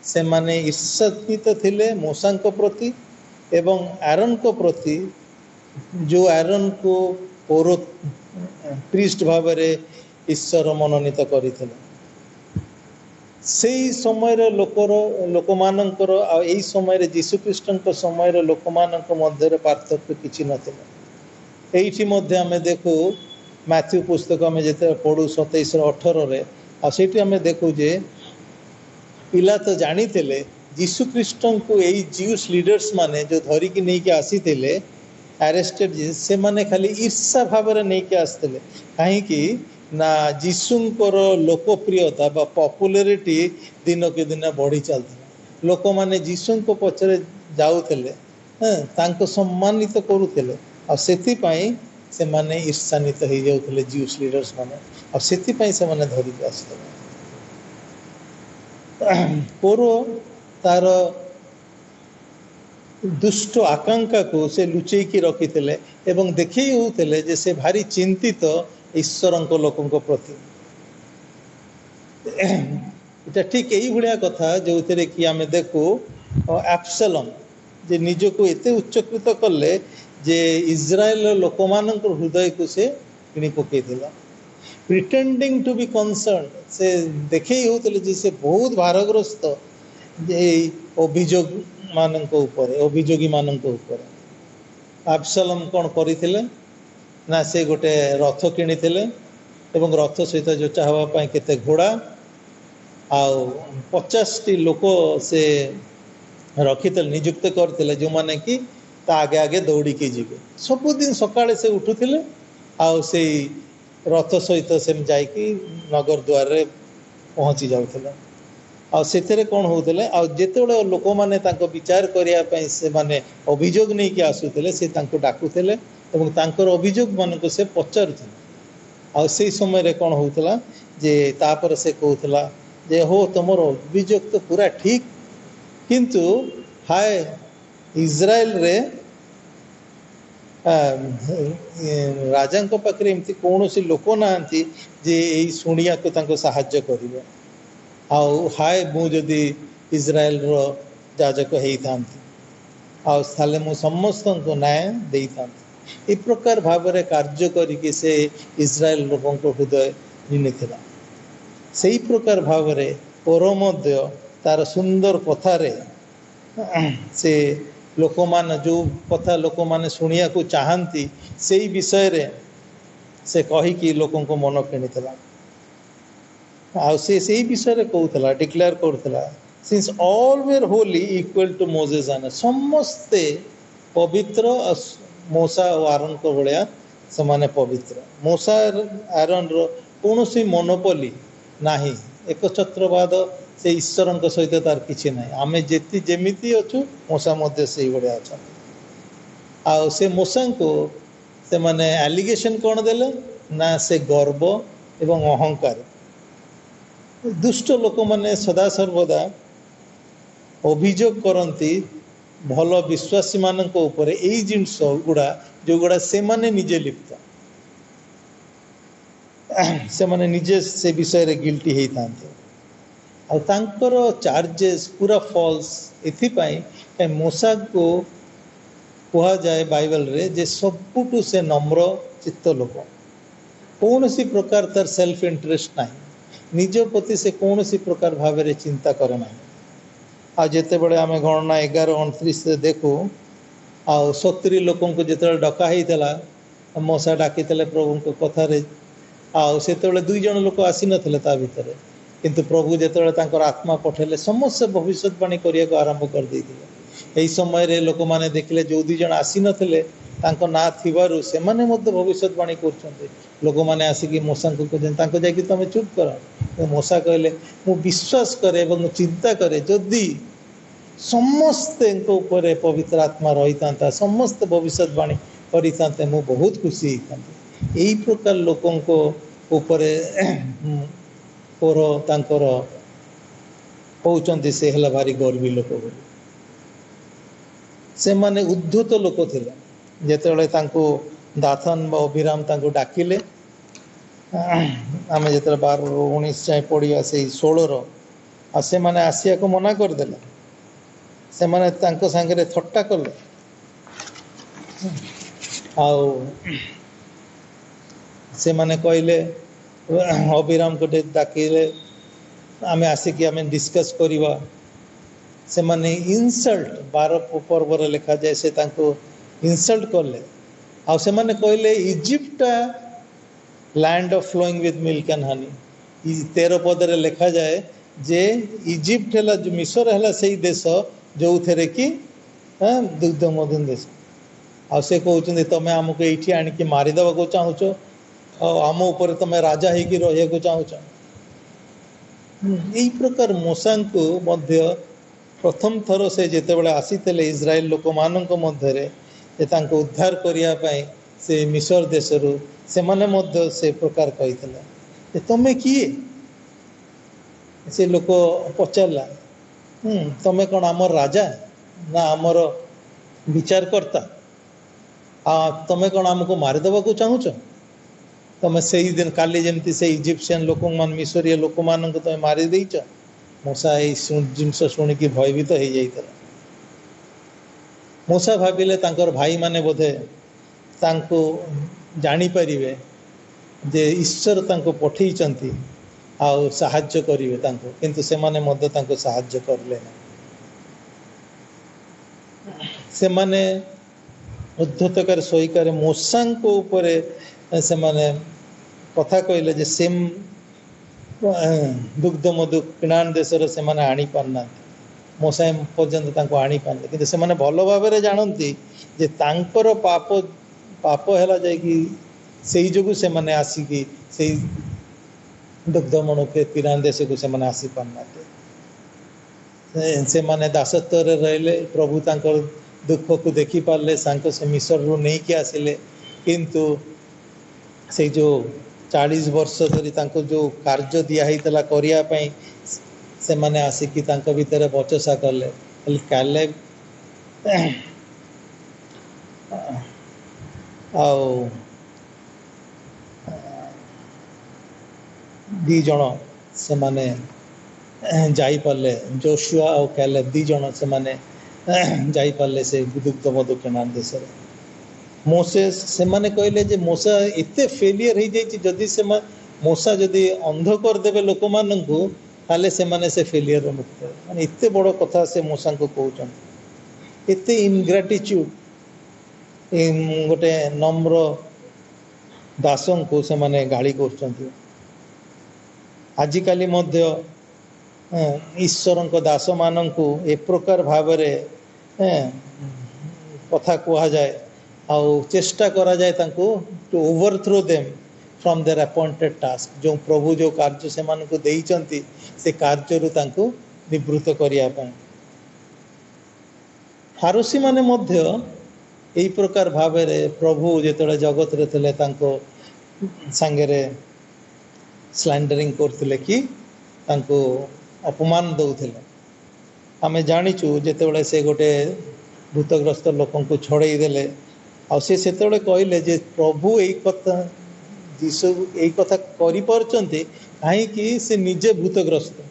B: से माने ईर्षान्वित थिले मूसा प्रति एवं आरोन को प्रति जो आरोन को पौर प्रीस्ट भाव ईश्वर मनोनीत करते से समय लोक मानकर आई समय जीशुख्रीष्ट समय लोक मध्य पार्थक्य किसी नथिला आम देखू मैथ्यू पुस्तक आम जो पढ़ू 27-18 आठ आम देखू जे पिला तो जानी थे जीशुख्रीष्ट को यही जीवस लीडर्स माने जो धरिकी नहीं के आसी थे अरेस्टेड से माने खाली ईर्षा भाव नहीं के आसते कहीं ना जीशुंकर लोकप्रियता बा पॉपुलैरिटी दिन के दिन बढ़ी चलता लोक माने जीशु को पछरे जाऊले तांको सम्मानित करुले आ सेति पई से माने ईर्षान्वित हो जाउथले ज्यूस लीडर्स माने आ सेति पई से माने धरि के आसले पोरो तार दुष्ट आकांक्षा को से लुचई की रखिथिले एवं देखई होउथिले जे से भारी चिंतित ईश्वरଙ୍କ ଲୋକଙ୍କ प्रति এটা ঠিক এই ভଳିଆ কথা ଯୋଉଥିରେ କି ଆମେ ଦେଖୁ ଆବସଲମ ଯେ ନିଜକୁ ଏତେ ଉଚ୍ଚକୃତ କଲେ ଯେ ଇସ୍ରାଏଲର ଲୋକମାନଙ୍କ ହୃଦୟକୁ ସେ କିଣି ପକେଇଥିଲା ପ୍ରିଟେଣ୍ଡିଂ ଟୁ ବି କନସର୍ନ ସେ ଦେଖେଇ ହେଉଥିଲେ ଯେ ସେ ବହୁତ ଭାରଗ୍ରସ୍ତ ଯେ ଅଭିଯୋଗ ମାନଙ୍କ ଉପରେ ଅଭିଯୋଗୀ ମାନଙ୍କ ଉପରେ ଆବସଲମ କ'ଣ କରିଥିଲେ ନା ସେ ଗୋଟେ ରଥ କିଣିଥିଲେ ଏବଂ ରଥ ସହିତ ଯୋଚା ହେବା ପାଇଁ କେତେ ଘୋଡ଼ା ଆଉ 50ଟି ଲୋକ ସେ ରଖିଥିଲେ ନିଯୁକ୍ତ କରିଥିଲେ ଯେଉଁମାନେ କି ତା ଆଗେ ଆଗେ ଦୌଡ଼ିକି ଯିବେ ସବୁଦିନ ସକାଳେ ସେ ଉଠୁଥିଲେ ଆଉ ସେଇ ରଥ ସହିତ ସେ ଯାଇକି ନଗର ଦ୍ୱାରରେ ପହଞ୍ଚି ଯାଉଥିଲେ ଆଉ ସେଥିରେ କ'ଣ ହେଉଥିଲେ ଆଉ ଯେତେବେଳେ ଲୋକମାନେ ତାଙ୍କ ବିଚାର କରିବା ପାଇଁ ସେମାନେ ଅଭିଯୋଗ ନେଇକି ଆସୁଥିଲେ ସେ ତାଙ୍କୁ ଡାକୁଥିଲେ ଏବଂ ତାଙ୍କର ଅଭିଯୋଗମାନଙ୍କୁ ସେ ପଚାରୁଥିଲେ ଆଉ ସେଇ ସମୟରେ କ'ଣ ହେଉଥିଲା ଯେ ତାପରେ ସେ କହୁଥିଲା ଯେ ହୋ ତୁମର ଅଭିଯୋଗ ତ ପୁରା ଠିକ୍ କିନ୍ତୁ ହାୟ ଇସ୍ରାଏଲରେ ରାଜାଙ୍କ ପାଖରେ ଏମିତି କୌଣସି ଲୋକ ନାହାନ୍ତି ଯେ ଏଇ ଶୁଣିବାକୁ ତାଙ୍କୁ ସାହାଯ୍ୟ କରିବେ ଆଉ ହାୟ ମୁଁ ଯଦି ଇସ୍ରାଏଲର ଯାଜକ ହେଇଥାନ୍ତି ଆଉ ତାହେଲେ ମୁଁ ସମସ୍ତଙ୍କୁ ନ୍ୟାୟ ଦେଇଥାନ୍ତି ଏ ପ୍ରକାର ଭାବରେ କାର୍ଯ୍ୟ କରିକି ସେ ଇସ୍ରାଏଲ ଲୋକଙ୍କ ହୃଦୟ ଜିଣିଥିଲା ସେହି ପ୍ରକାର ଭାବରେ ପର ମଧ୍ୟ ତାର ସୁନ୍ଦର କଥାରେ ସେ ଲୋକମାନେ ଯେଉଁ କଥା ଲୋକମାନେ ଶୁଣିବାକୁ ଚାହାନ୍ତି ସେଇ ବିଷୟରେ ସେ କହିକି ଲୋକଙ୍କ ମନ କିଣିଥିଲା ଆଉ ସେ ସେଇ ବିଷୟରେ କହୁଥିଲା ଡିକ୍ଲେୟାର କରୁଥିଲା since all were holy equal to Moses and ସମସ୍ତେ ପବିତ୍ର ମୋସା ଓ ଆରୋନଙ୍କ ଭଳିଆ ସେମାନେ ପବିତ୍ର ମୋସା ଆରୋନର କୌଣସି ମନୋପଲି ନାହିଁ ଏକଛତ୍ରବାଦ ସେ ଈଶ୍ୱରଙ୍କ ସହିତ ତାର କିଛି ନାହିଁ ଆମେ ଯେମିତି ଅଛୁ ମୋସା ମଧ୍ୟ ସେଇଭଳିଆ ଅଛନ୍ତି ଆଉ ସେ ମୋସାଙ୍କୁ ସେମାନେ ଆଲିଗେସନ୍ କ'ଣ ଦେଲେ ନା ସେ ଗର୍ବ ଏବଂ ଅହଙ୍କାର ଦୁଷ୍ଟ ଲୋକମାନେ ସଦାସର୍ବଦା ଅଭିଯୋଗ କରନ୍ତି ଭଲ ବିଶ୍ୱାସୀମାନଙ୍କ ଉପରେ ଏଇ ଜିନିଷ ଗୁଡ଼ା ଯେଉଁଗୁଡ଼ା ସେମାନେ ନିଜେ ଲିପ୍ତ ସେମାନେ ନିଜେ ସେ ବିଷୟରେ ଗିଲ୍ଟି ହେଇଥାନ୍ତି ଆଉ ତାଙ୍କର ଚାର୍ଜେସ୍ ପୁରା ଫଲ୍ସ ଏଥିପାଇଁ ମୋସାକୁ କୁହାଯାଏ ବାଇବେଲରେ ଯେ ସବୁଠୁ ସେ ନମ୍ର ଚିତ୍ତ ଲୋକ କୌଣସି ପ୍ରକାର ତାର ସେଲ୍ଫ ଇଣ୍ଟରେଷ୍ଟ ନାହିଁ ନିଜ ପ୍ରତି ସେ କୌଣସି ପ୍ରକାର ଭାବରେ ଚିନ୍ତା କରେ ନାହିଁ ଆଉ ଯେତେବେଳେ ଆମେ ଗଣନା 11:29 ଦେଖୁ ଆଉ 70 ଲୋକଙ୍କୁ ଯେତେବେଳେ ଡକା ହେଇଥିଲା ମୋସା ଡାକିଥିଲେ ପ୍ରଭୁଙ୍କ କଥାରେ ଆଉ ସେତେବେଳେ 2 ଜଣ ଲୋକ ଆସିନଥିଲେ ତା ଭିତରେ କିନ୍ତୁ ପ୍ରଭୁ ଯେତେବେଳେ ତାଙ୍କର ଆତ୍ମା ପଠାଇଲେ ସମସ୍ତେ ଭବିଷ୍ୟତବାଣୀ କରିବାକୁ ଆରମ୍ଭ କରିଦେଇଥିଲେ ଏହି ସମୟରେ ଲୋକମାନେ ଦେଖିଲେ ଯେଉଁ 2 ଜଣ ଆସିନଥିଲେ ତାଙ୍କ ନାଁ ଥିବାରୁ ସେମାନେ ମଧ୍ୟ ଭବିଷ୍ୟତବାଣୀ କରୁଛନ୍ତି ଲୋକମାନେ ଆସିକି ମୋସାଙ୍କୁ କହୁଛନ୍ତି ତାଙ୍କୁ ଯାଇକି ତୁମେ ଚୁପ୍ କର ମୋସା କହିଲେ ମୁଁ ବିଶ୍ୱାସ କରେ ଏବଂ ଚିନ୍ତା କରେ ଯଦି ସମସ୍ତଙ୍କ ଉପରେ ପବିତ୍ର ଆତ୍ମା ରହିଥାନ୍ତା ସମସ୍ତେ ଭବିଷ୍ୟତବାଣୀ କରିଥାନ୍ତେ ମୁଁ ବହୁତ ଖୁସି ହେଇଥାନ୍ତି ଏହି ପ୍ରକାର ଲୋକଙ୍କ ଉପରେ ପର ତାଙ୍କର କହୁଛନ୍ତି ସେ ହେଲା ଭାରି ଗର୍ବୀ ଲୋକ ବୋଲି ସେମାନେ ଉଦ୍ଧତ ଲୋକ ଥିଲେ ଯେତେବେଳେ ତାଙ୍କୁ ଦାଥନ ବା ଅଭିରାମ ତାଙ୍କୁ ଡାକିଲେ ଆମେ ଯେତେବେଳେ 12-19 ଯାଏଁ ପଢ଼ିବା ସେଇ 16ର ଆଉ ସେମାନେ ଆସିବାକୁ ମନା କରିଦେଲେ ସେମାନେ ତାଙ୍କ ସାଙ୍ଗରେ ଥଟ୍ଟା କଲେ ଆଉ ସେମାନେ କହିଲେ ଅଭିରାମକୁ ଡାକିଲେ ଆମେ ଆସିକି ଆମେ ଡିସ୍କସ୍ କରିବା ସେମାନେ ଇନସଲ୍ଟ 12 ପର୍ବରେ ଲେଖାଯାଏ ସେ ତାଙ୍କୁ ଇନସଲ୍ଟ କଲେ ଆଉ ସେମାନେ କହିଲେ ଇଜିପ୍ଟଟା land of flowing with milk and honey 13 ପଦରେ ଲେଖାଯାଏ ଯେ ଇଜିପ୍ଟ ହେଲା ମିଶର ହେଲା ସେଇ ଦେଶ ଯେଉଁଥିରେ କି ଦୁଗ୍ଧ ମଧୁର ଦେଶ ଆଉ ସେ କହୁଛନ୍ତି ତୁମେ ଆମକୁ ଏଇଠି ଆଣିକି ମାରିଦେବାକୁ ଚାହୁଁଛ ଆଉ ଆମ ଉପରେ ତୁମେ ରାଜା ହେଇକି ରହିବାକୁ ଚାହୁଁଛ এই ପ୍ରକାର ମୋସାଙ୍କୁ ମଧ୍ୟ ପ୍ରଥମ ଥର ସେ ଯେତେବେଳେ ଆସିଥିଲେ ଇସ୍ରାଏଲ ଲୋକମାନଙ୍କ ମଧ୍ୟରେ ଯେ ତାଙ୍କୁ ଉଦ୍ଧାର କରିବା ପାଇଁ से मिसर देशरू से माने मध्य से प्रकार कही तमें किए से लोक पचारा तमें कौन आमर राजा ना आमर विचारकर्ता तमें कौन आमको मारिदेवा को चाहूच तमें से ही दिन काली जमती से इजिप्शियन लोक मान मिसरीय लोक मान तुम मारी देच मूसा जिनस शुणिकी भयभीत हो जाता मूसा भाविले तांकर भाई माने बोधे तांको जानीपर जे ईश्वर तांको पठेइचंती आउ साहाय्य करिवे तांको किंतु से माने मध्य तांको साहाय्य करले ना से माने उद्धतकर सहिकार मूसा को ऊपर से माने कथा कहले जे सेम दुग्ध मधु किणान देशर से माने आनी पारना मूसा पर्यंत तांको आनी पारले किंतु से माने भल भाबरे जानती जे तांकर पाप पाप हैला जाय कि सेही जोगु से माने आसिकी सेही दुग्धमणु के किरान देश को से आसी पारना से माने दासत्व रहिले प्रभु तांकर दुख को देखी पारले सांको से मिसर रू नहीं कि आसिले किंतु से जो 40 वर्ष धरी तांको जो कार्य दिया हितला करिया पई से माने आसिकी तांको भीतर बचसा करले काले आओ दी जन से माने जाई पारले जोशुआ और कैलेब दी जन से माने जाई पारले से दुग्ध मधु केनान देश मोसे से माने कहले जे मूसा एते फेलियर हो जाई जदी से मूसा जदी अंध कर देबे लोक माननकु ताले से माने से फेलियर मुक्त माने एते बड़ कथा से मूसा को कहउछन एते इनग्रेटिट्यूड गोटे नम्र दासन को से माने गाली करछंती आजिकाली मध्य ईश्वर दास मान को ए प्रकार भाव कथा कह जाए आउ चेष्टा करा जाए तांको to overthrow them from their appointed task जो प्रभु जो कार्य से मान को देइचंती से कार्य रु तांको निवृत्त करिया पय फारसी माने मध्य एई प्रकार भाव प्रभु जेतले जगत रे थले तांको संगे स्लैंडरिंग करथिले कि तांको अपमान दउथिले आमे जानिचु जेतेबेले से गोटे भूतग्रस्त लोकन को छड़ाई देले आ से सेतेबेले कहले जे प्रभु एई कथा जीसु एई कथा करि परचंती काहे कि से निजे भूतग्रस्त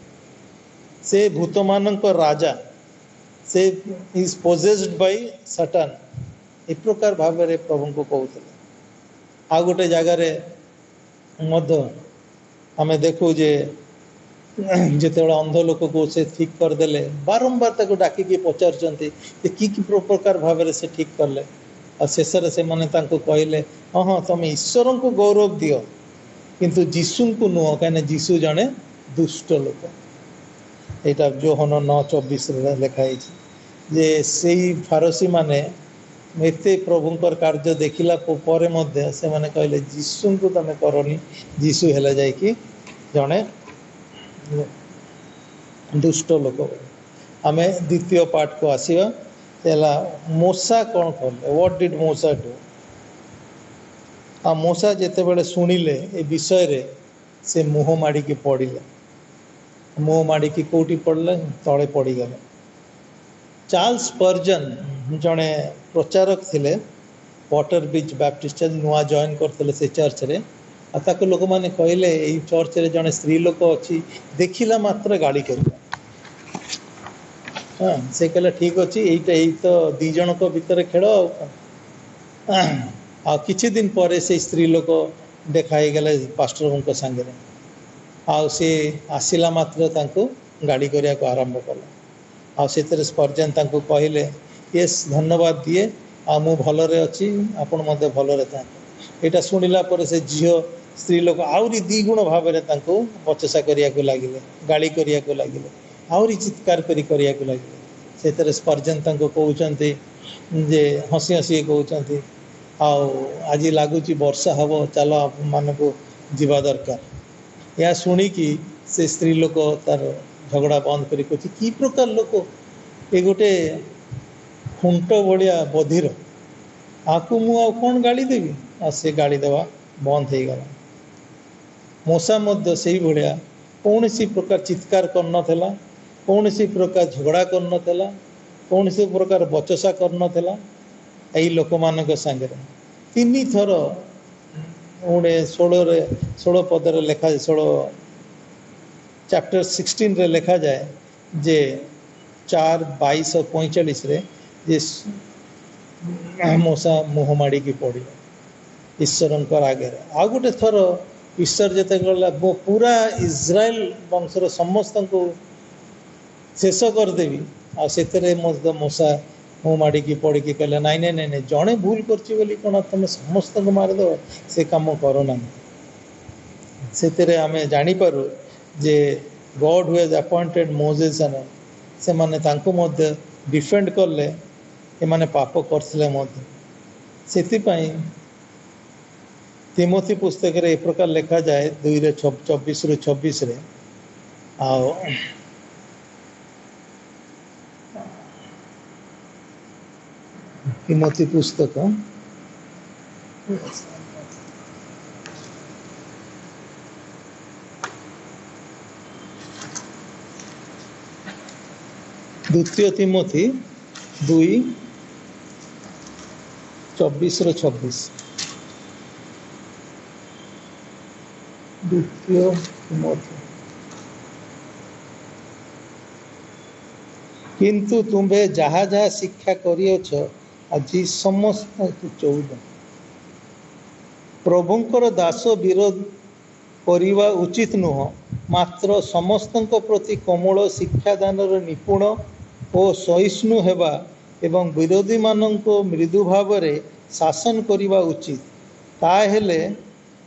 B: से भूत मानक राजा से इज पोजेस्ड बाय सैटन ए प्रकार भाव रे प्रभु को कहउथिले आ गोटे जगह रे मध्य आमे देखू जे जिते अंध लोक को से ठीक करदे बारंबार ताको डाकिकी पचारचंती कि प्रकार भाव से ठीक करले और शेष से माने तांको कहले हाँ हाँ तुम ईश्वर को गौरव दियो किंतु जीसु को नुह कहीं जीसु जड़े दुष्ट लोक यहाँ जो हन 9:24 लिखाई जे से फारसी माने एत प्रभुंकर कार्य देखला से माने कहले जीसु को तुम करनी जीसु है जाकि जड़े दुष्ट लोक आमे द्वितीय पाठ को आसीबा तेला मूसा कौन कले व्हाट डिड मूसा डू आ मूसा जेते बेले सुनिले ए विषय रे से मुह माड़ी की पड़िले मुह माड़ी की कोटी पड़ले तळे पड़ी गले चार्ल्स स्पर्जन जड़े प्रचारक थिले वाटर बीच बैप्टिस्ट नुआ जॉइन करथिले से चर्च रे ताको लोक माने कहले एई चर्च रे जड़े स्त्री लोक अच्छी देखिला मात्र गाड़ी कर हाँ से कहले ठीक अच्छी यही तो दी जन को भितर खेल आ किछि दिन पर से स्त्री लोक देखाई गले पास्टर संगे आ से आसिला मात्र तांको गाड़ी करिया को आरंभ कला आ से स्पर्जन तांको कहले यस धन्यवाद दिए आ मु भलरे अच्छी आपण मध्य भलरे था यहाँ शुणिला पर से झील स्त्री लोक आहरी द्विगुण भाव में बचसा करने को लगिले गाड़ी करने को लगिले आहरी चित्कार करिया को लगिले से स्पर्जन कहते जे हसी हसी कहते आज लगुच वर्षा हम चल मान को जीवा दरकार या शुणिकी से स्त्री लोक तार झगड़ा बंद कर कि प्रकार लोक ये गोटे खुंट भाया बधिर आकु मु आ कौन गाली देवी आ से गाली देवा बंद हो गला। मूसा मध्य से ही भाया कौन सी प्रकार चित्कार करनथला, कौन सी प्रकार झगड़ा करनथला, कौन सी प्रकार बचसा करनथला एई लोक मानक संगे। तीन थर गोटे 16 पदर लिखा 16 चैप्टर 16 रे लिखा जाए जे 4:22-45 रे जे मूसा मुह माड़ी की पड़ी ईश्वर आगे। आ गोटे थर ईश्वर जिते गला पूरा इज्राएल वंशर समस्त को शेष करदेवी आते मूसा मुँह माड़ी की पड़ी की कहले नाई नाई नाई जड़े भूल कर कौन तुम समस्त को मारिद से कम करना। से आम जापर जे God who has appointed Moses से माने तांको मध्य डिफेंड करले एमाने पाप करथिले मध्य। सेतिपाई तिमोथी पुस्तक रे एक प्रकार लिखा जाए 2:24-26 रे आओ तिमोथी पुस्तक 2 तिमोथी 2:24-26 2 तिमोथी। किंतु तुम्हें जहाँ जहाँ शिक्षा करियछ आज समस्त 14 प्रभुंकर दास विरोध करिवा उचित नुह, मात्र समस्तଙ୍କ प्रति कोमल शिक्षादानर निपुण और सहिष्णु हेबा एवं विरोधी माननको मृदु भाव रे शासन करिवा उचित। ताहेले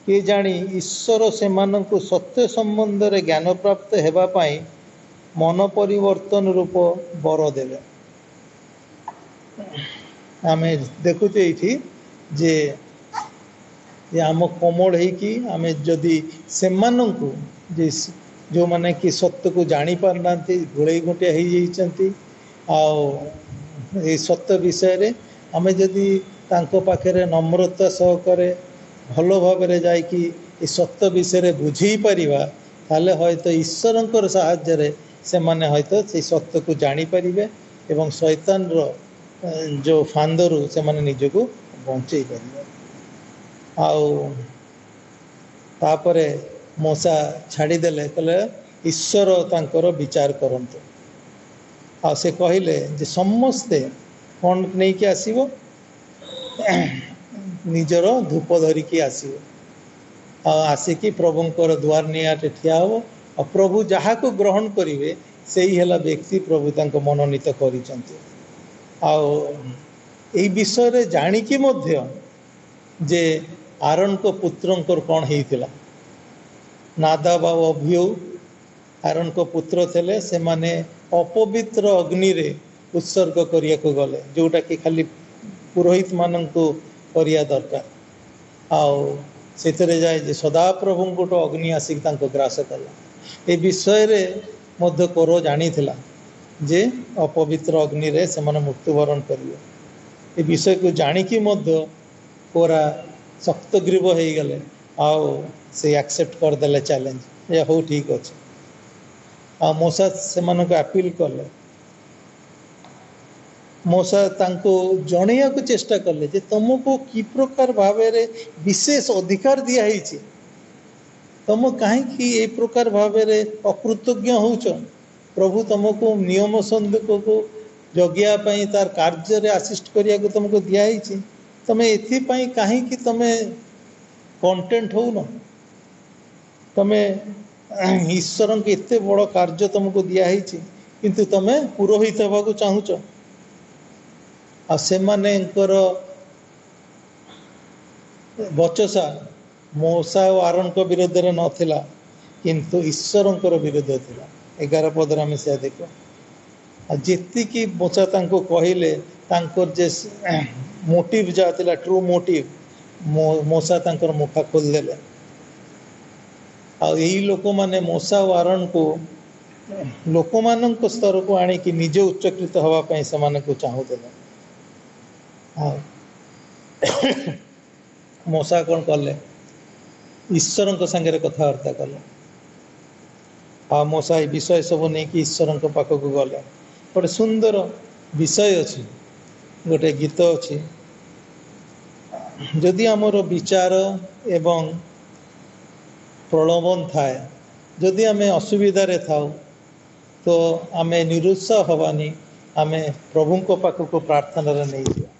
B: के जानी ईश्वर सेमानଙ୍କୁ सत्य संबंध रे ज्ञान प्राप्त हेबा पाई मन परिवर्तन रूप बर देवे। आम देखुचे ये जे आम कोमल होगी आम जदि से जो माने कि सत्य को जानी पारना घोड़े घुटिया हो सत्य विषय रे आम जदि तांको पाखे नम्रता सहकारे भल भाव जाकि सत्य विषय बुझे पारिबा ताले हयतो ईश्वरंकर साहाय्य से माने हयतो से सत्य को जानी पारिबे एवं शैतान रो जो फांदरू से माने निजको बंचई पारिबे। तापरे मूसा छाड़ीदेले कहले ईश्वर तांकर विचार करंतु। से कहले जे समस्ते कौन नहीं कि आसीबो निजर धूप धरिकी आसीबो आसिकी प्रभुंकर द्वार नियाटे ठिया हो और प्रभु जहाँ को ग्रहण करेंगे से ही है व्यक्ति प्रभु तांको मनोनीत करिसंती। यही विषय रे जानिकी मध्य जे आरोन को पुत्रंकर कौन होता नादाब और अभियु आरोन को पुत्र थे से माने अपवित्र अग्नि रे उत्सर्ग करिया को गले जोटा कि खाली पुरोहित मान को करिया दरकार से जाए जे सदा प्रभु गोटे अग्नि आसिक ग्रास कला। ए विषय रे मध्य करो जानी थिला जे अपवित्र अग्नि रे से माने मृत्युवरण करिवे। ए विषय को जानिकी मध्य कोरा शक्त ग्रीव हो गले से एक्सेप्ट करदे चैलेंज या हो ठीक अच्छे। मूसा से अपील कले मूसा तांको जणैया को चेष्टा कले जे तुमको कि प्रकार भाव विशेष अधिकार दिया है तुम कहीं ए प्रकार भाव अकृतज्ञ होच प्रभु तुमको नियम संदूक को जगियापाई तार कार्य आसिस्ट करने को तुमको दिखाई तुम एपाई कहीं तुम कंटेंट हो न तुम ईश्वर के एत बड़ कार्य तुमको दिखाई किंतु तुम पुरोहित होगा चाहूच से बचसा मूसा और आरोन को विरोध में नथिला किंतु ईश्वर विरोध थिला। 11 पदर आम से देख जी मूसा तांको कहले जे मोटिव जहाँ ट्रू मोटिव मूसा तांकर मुखा खोलदेले यही लोक माने मूसा और आरोन को लोक मान स्तर को आणिकी निजे उच्चकृत हवापाई से चाहूदे ମୂଷା କ'ଣ କଲେ? ଈଶ୍ୱରଙ୍କ ସାଙ୍ଗରେ କଥାବାର୍ତ୍ତା କଲେ। ଆଉ ମୂଷା ଏ ବିଷୟ ସବୁ ନେଇକି ଈଶ୍ୱରଙ୍କ ପାଖକୁ ଗଲେ। ଗୋଟେ ସୁନ୍ଦର ବିଷୟ ଅଛି, ଗୋଟେ ଗୀତ ଅଛି। ଯଦି ଆମର ବିଚାର ଏବଂ ପ୍ରଲୋଭନ ଥାଏ, ଯଦି ଆମେ ଅସୁବିଧାରେ ଥାଉ, ତ ଆମେ ନିରୁତ୍ସାହ ହେବାନି, ଆମେ ପ୍ରଭୁଙ୍କ ପାଖକୁ ପ୍ରାର୍ଥନାରେ ନେଇଯିବା।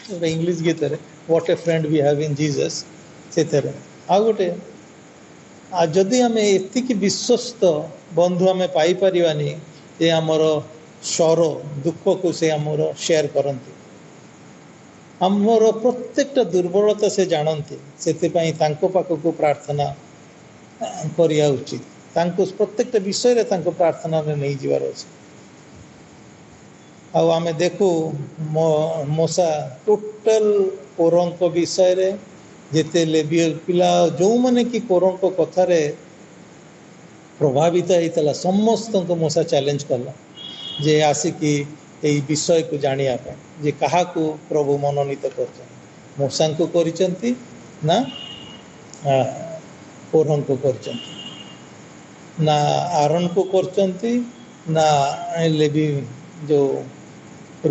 B: ଗୋଟେ ଇଂଲିଶ ଗୀତରେ what a friend we have in Jesus, ସେଥିରେ ଆଉ ଗୋଟେ, ଆଉ ଯଦି ଆମେ ଏତିକି ବିଶ୍ୱସ୍ତ ବନ୍ଧୁ ଆମେ ପାଇପାରିବାନି ଯେ ଆମର ସ୍ୱର ଦୁଃଖକୁ ସେ ଆମର ସେୟାର କରନ୍ତି, ଆମର ପ୍ରତ୍ୟେକଟା ଦୁର୍ବଳତା ସେ ଜାଣନ୍ତି, ସେଥିପାଇଁ ତାଙ୍କ ପାଖକୁ ପ୍ରାର୍ଥନା କରିବା ଉଚିତ। ତାଙ୍କୁ ପ୍ରତ୍ୟେକଟା ବିଷୟରେ ତାଙ୍କୁ ପ୍ରାର୍ଥନାରେ ନେଇଯିବାର ଅଛି। ଆଉ ଆମେ ଦେଖୁ ମୂଷା ଟୋଟାଲ କୋରଙ୍କ ବିଷୟରେ, ଯେତେ ଲେବୀୟ ପିଲା ଯେଉଁମାନେ କି କୋରଙ୍କ କଥାରେ ପ୍ରଭାବିତ ହେଇଥିଲା, ସମସ୍ତଙ୍କୁ ମୂଷା ଚ୍ୟାଲେଞ୍ଜ କଲା ଯେ ଆସିକି ଏଇ ବିଷୟକୁ ଜାଣିବା ପାଇଁ ଯେ କାହାକୁ ପ୍ରଭୁ ମନୋନୀତ କରିଛନ୍ତି, ମୂଷାଙ୍କୁ କରିଛନ୍ତି ନା କୋରଙ୍କୁ କରିଛନ୍ତି, ନା ଆରନକୁ କରିଛନ୍ତି, ନା ଲେବି ଯେଉଁ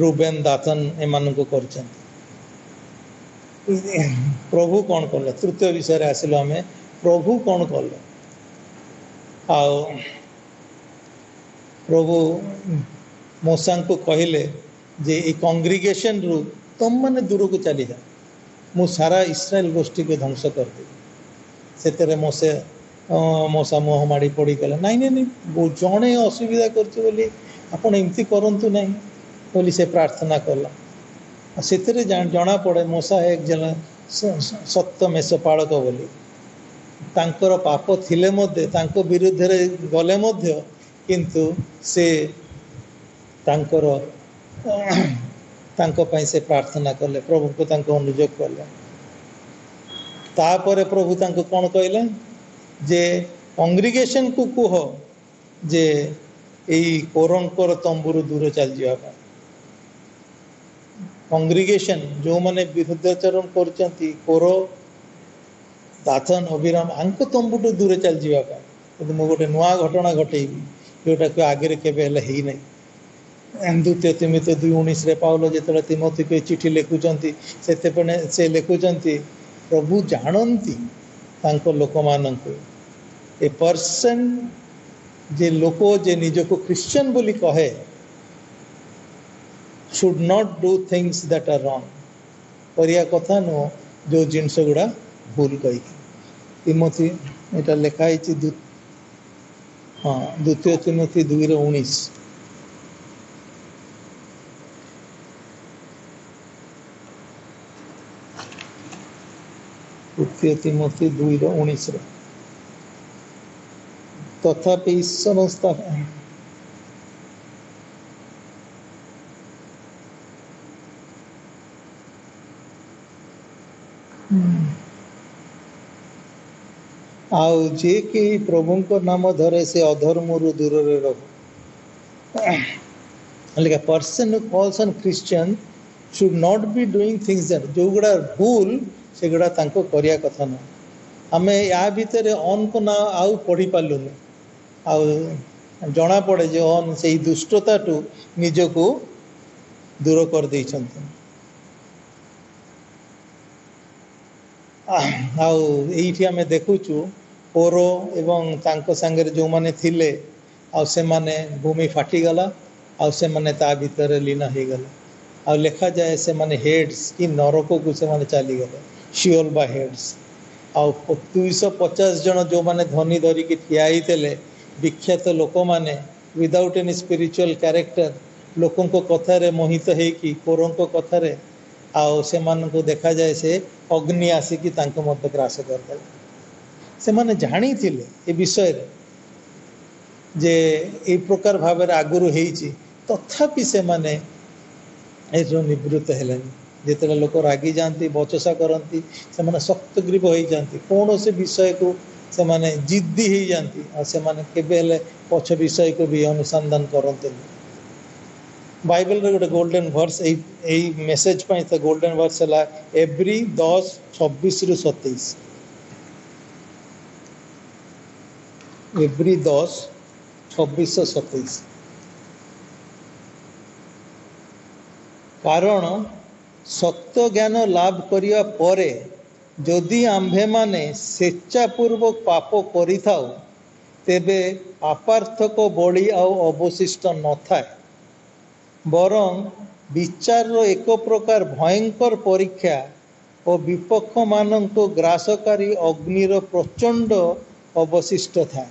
B: ରୁବେନ ଦାତନ ଏମାନଙ୍କୁ କରିଛନ୍ତି। ପ୍ରଭୁ କ'ଣ କଲେ? ତୃତୀୟ ବିଷୟରେ ଆସିଲୁ ଆମେ, ପ୍ରଭୁ କ'ଣ କଲେ? ଆଉ ପ୍ରଭୁ ମୂଷାଙ୍କୁ କହିଲେ ଯେ ଏଇ କଂଗ୍ରିଗେସନରୁ ତୁମମାନେ ଦୂରକୁ ଚାଲିଯାଅ, ମୁଁ ସାରା ଇସ୍ରାଏଲ ଗୋଷ୍ଠୀକୁ ଧ୍ୱଂସ କରିଦେବି। ସେଥିରେ ମୂଷା ମୁହଁ ମାଡ଼ି ପଡ଼ିଗଲା, ନାଇଁ ନାଇଁ ନାଇଁ, ଜଣେ ଅସୁବିଧା କରୁଛି ବୋଲି ଆପଣ ଏମିତି କରନ୍ତୁ ନାହିଁ ବୋଲି ସେ ପ୍ରାର୍ଥନା କଲା। ସେଥିରେ ଜଣାପଡ଼େ ମୂଷା ଏକ ଜଣ ସତ୍ୟ ମେଷପାଳକ ବୋଲି। ତାଙ୍କର ପାପ ଥିଲେ ମଧ୍ୟ, ତାଙ୍କ ବିରୁଦ୍ଧରେ ଗଲେ ମଧ୍ୟ, କିନ୍ତୁ ସେ ତାଙ୍କ ପାଇଁ ସେ ପ୍ରାର୍ଥନା କଲେ, ପ୍ରଭୁଙ୍କୁ ତାଙ୍କୁ ଅନୁଯୋଗ କଲେ। ତାପରେ ପ୍ରଭୁ ତାଙ୍କୁ କ'ଣ କହିଲେ ଯେ କଂଗ୍ରିଗେସନକୁ କୁହ ଯେ ଏଇ କୋରଙ୍କର ତମ୍ବୁରୁ ଦୂର ଚାଲିଯିବା ପାଇଁ। କଂଗ୍ରିଗେସନ ଯେଉଁମାନେ ବିରୁଦ୍ଧାଚରଣ କରୁଛନ୍ତି, କୋର ଦାତନ ଅବିରାମ, ଆଙ୍କ ତମ୍ବୁଠୁ ଦୂରେ ଚାଲିଯିବା ପାଇଁ। କିନ୍ତୁ ମୁଁ ଗୋଟେ ନୂଆ ଘଟଣା ଘଟେଇବି, ଯେଉଁଟାକୁ ଆଗରେ କେବେ ହେଲେ ହେଇନାହିଁ। ଦ୍ୱିତୀୟ ତିମୋଥୀ 2:19 ପାଉଲ ଯେତେବେଳେ ତିମୋଥୀକୁ ଏ ଚିଠି ଲେଖୁଛନ୍ତି, ସେତେବେଳେ ସେ ଲେଖୁଛନ୍ତି ପ୍ରଭୁ ଜାଣନ୍ତି ତାଙ୍କ ଲୋକମାନଙ୍କୁ। ଏ ପର୍ସନ୍, ଯେ ଲୋକ ଯେ ନିଜକୁ ଖ୍ରୀଷ୍ଟିଆନ ବୋଲି କହେ, should not do things that are wrong, କରିବା କଥା ନୁହଁ ଯେଉଁ ଜିନିଷ ଗୁଡ଼ା ଭୁଲ କହିକି। ତିମୋଥୀ, ଏଇଟା ଲେଖା ହେଇଛି ଦ୍ୱିତୀୟ ତିମୋଥୀ 2:19। ଦ୍ୱିତୀୟ ତିମୋଥୀ 2:19। ତଥାପି ଈଶ୍ୱର ଆଉ ଯିଏ କେହି ପ୍ରଭୁଙ୍କ ନାମ ଧରେ ସେ ଅଧର୍ମରୁ ଦୂରରେ ରହୁ। Person who calls on Christian should not be doing things that, ଯେଉଁଗୁଡ଼ା ଭୁଲ ସେଗୁଡ଼ା ତାଙ୍କୁ କରିବା କଥା ନୁହଁ। ଆମେ ୟା ଭିତରେ ଅନ୍କୁ ନା ଆଉ ପଢ଼ିପାରିଲୁନି, ଆଉ ଜଣାପଡ଼େ ଯେ ଅନ୍ ସେଇ ଦୁଷ୍ଟତାଠୁ ନିଜକୁ ଦୂର କରିଦେଇଛନ୍ତି। ଆଉ ଏଇଠି ଆମେ ଦେଖୁଛୁ କୋର ଏବଂ ତାଙ୍କ ସାଙ୍ଗରେ ଯେଉଁମାନେ ଥିଲେ, ଆଉ ସେମାନେ ଭୂମି ଫାଟିଗଲା, ଆଉ ସେମାନେ ତା ଭିତରେ ଲୀନ ହେଇଗଲେ। ଆଉ ଲେଖାଯାଏ ସେମାନେ ହେଡ୍ସ କି ନରକକୁ ସେମାନେ ଚାଲିଗଲେ, ଶିଓଲ ବା ହେଡ୍ସ। ଆଉ 250 ଜଣ ଯେଉଁମାନେ ଧନୀ ଧରିକି ଠିଆ ହେଇଥିଲେ, ବିଖ୍ୟାତ ଲୋକମାନେ, ୱିଦାଉଟ୍ ଏନି ସ୍ପିରିଚୁଆଲ କ୍ୟାରେକ୍ଟର, ଲୋକଙ୍କ କଥାରେ ମୋହିତ ହେଇକି, କୋରଙ୍କ କଥାରେ, ଆଉ ସେମାନଙ୍କୁ ଦେଖାଯାଏ ସେ ଅଗ୍ନି ଆସିକି ତାଙ୍କ ମଧ୍ୟ ଗ୍ରାସ କରିଦେଲା। ସେମାନେ ଜାଣିଥିଲେ ଏ ବିଷୟରେ ଯେ ଏଇ ପ୍ରକାର ଭାବରେ ଆଗରୁ ହେଇଛି, ତଥାପି ସେମାନେ ଏଥିରୁ ନିବୃତ୍ତ ହେଲେନି। ଯେତେବେଳେ ଲୋକ ରାଗିଯାଆନ୍ତି, ବଚସା କରନ୍ତି, ସେମାନେ ଶକ୍ତଗ୍ରୀବ ହେଇଯାଆନ୍ତି, କୌଣସି ବିଷୟକୁ ସେମାନେ ଜିଦ୍ଦି ହେଇଯାଆନ୍ତି, ଆଉ ସେମାନେ କେବେ ହେଲେ ପଛ ବିଷୟକୁ ବି ଅନୁସନ୍ଧାନ କରନ୍ତିନି। बाइबल रे गोटे गोल्डन वर्स एई मेसेज पाई तो गोल्डन वर्स है एब्री 10:26 रु 27 एब्री 10:26-27 कारण सत्य ज्ञान लाभ करिया परे जदि आम्भे माने स्वेच्छापूर्वक पाप करिथाउ तेबे अपार्थक बड़ी आउ अवशिष्ट न थाए बरं विचार एक प्रकार भयंकर परीक्षा और विपक्ष मानक ग्रासकारी अग्निर प्रचंड अवशिष्ट था।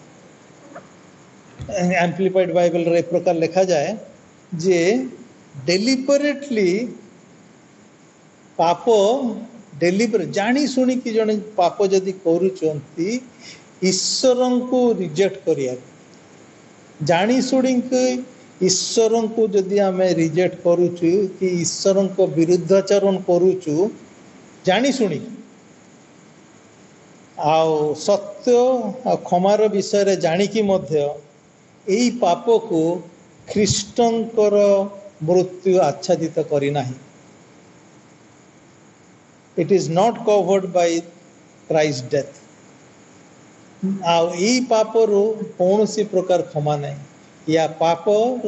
B: एम्प्लीफाइड बाइबल रे प्रकार लिखा जाए जे डेलिबरेटली पाप डेलिबरेट जानी शुणी कि जने पाप जदि करूचंती ईश्वर को रिजेक्ट करिया जानी शुणी ईश्वर को जदि आम रिजेक्ट करुचु कि ईश्वर को विरुद्धाचरण करुचु जानी शुणी आओ सत्य आ क्षमार विषय जानिकी मध्य एई पाप को ख्रीष्टंकर मृत्यु आच्छादित करिना it is not covered by Christ death आओ एई पापर कौन सी प्रकार क्षमा नहीं या पापर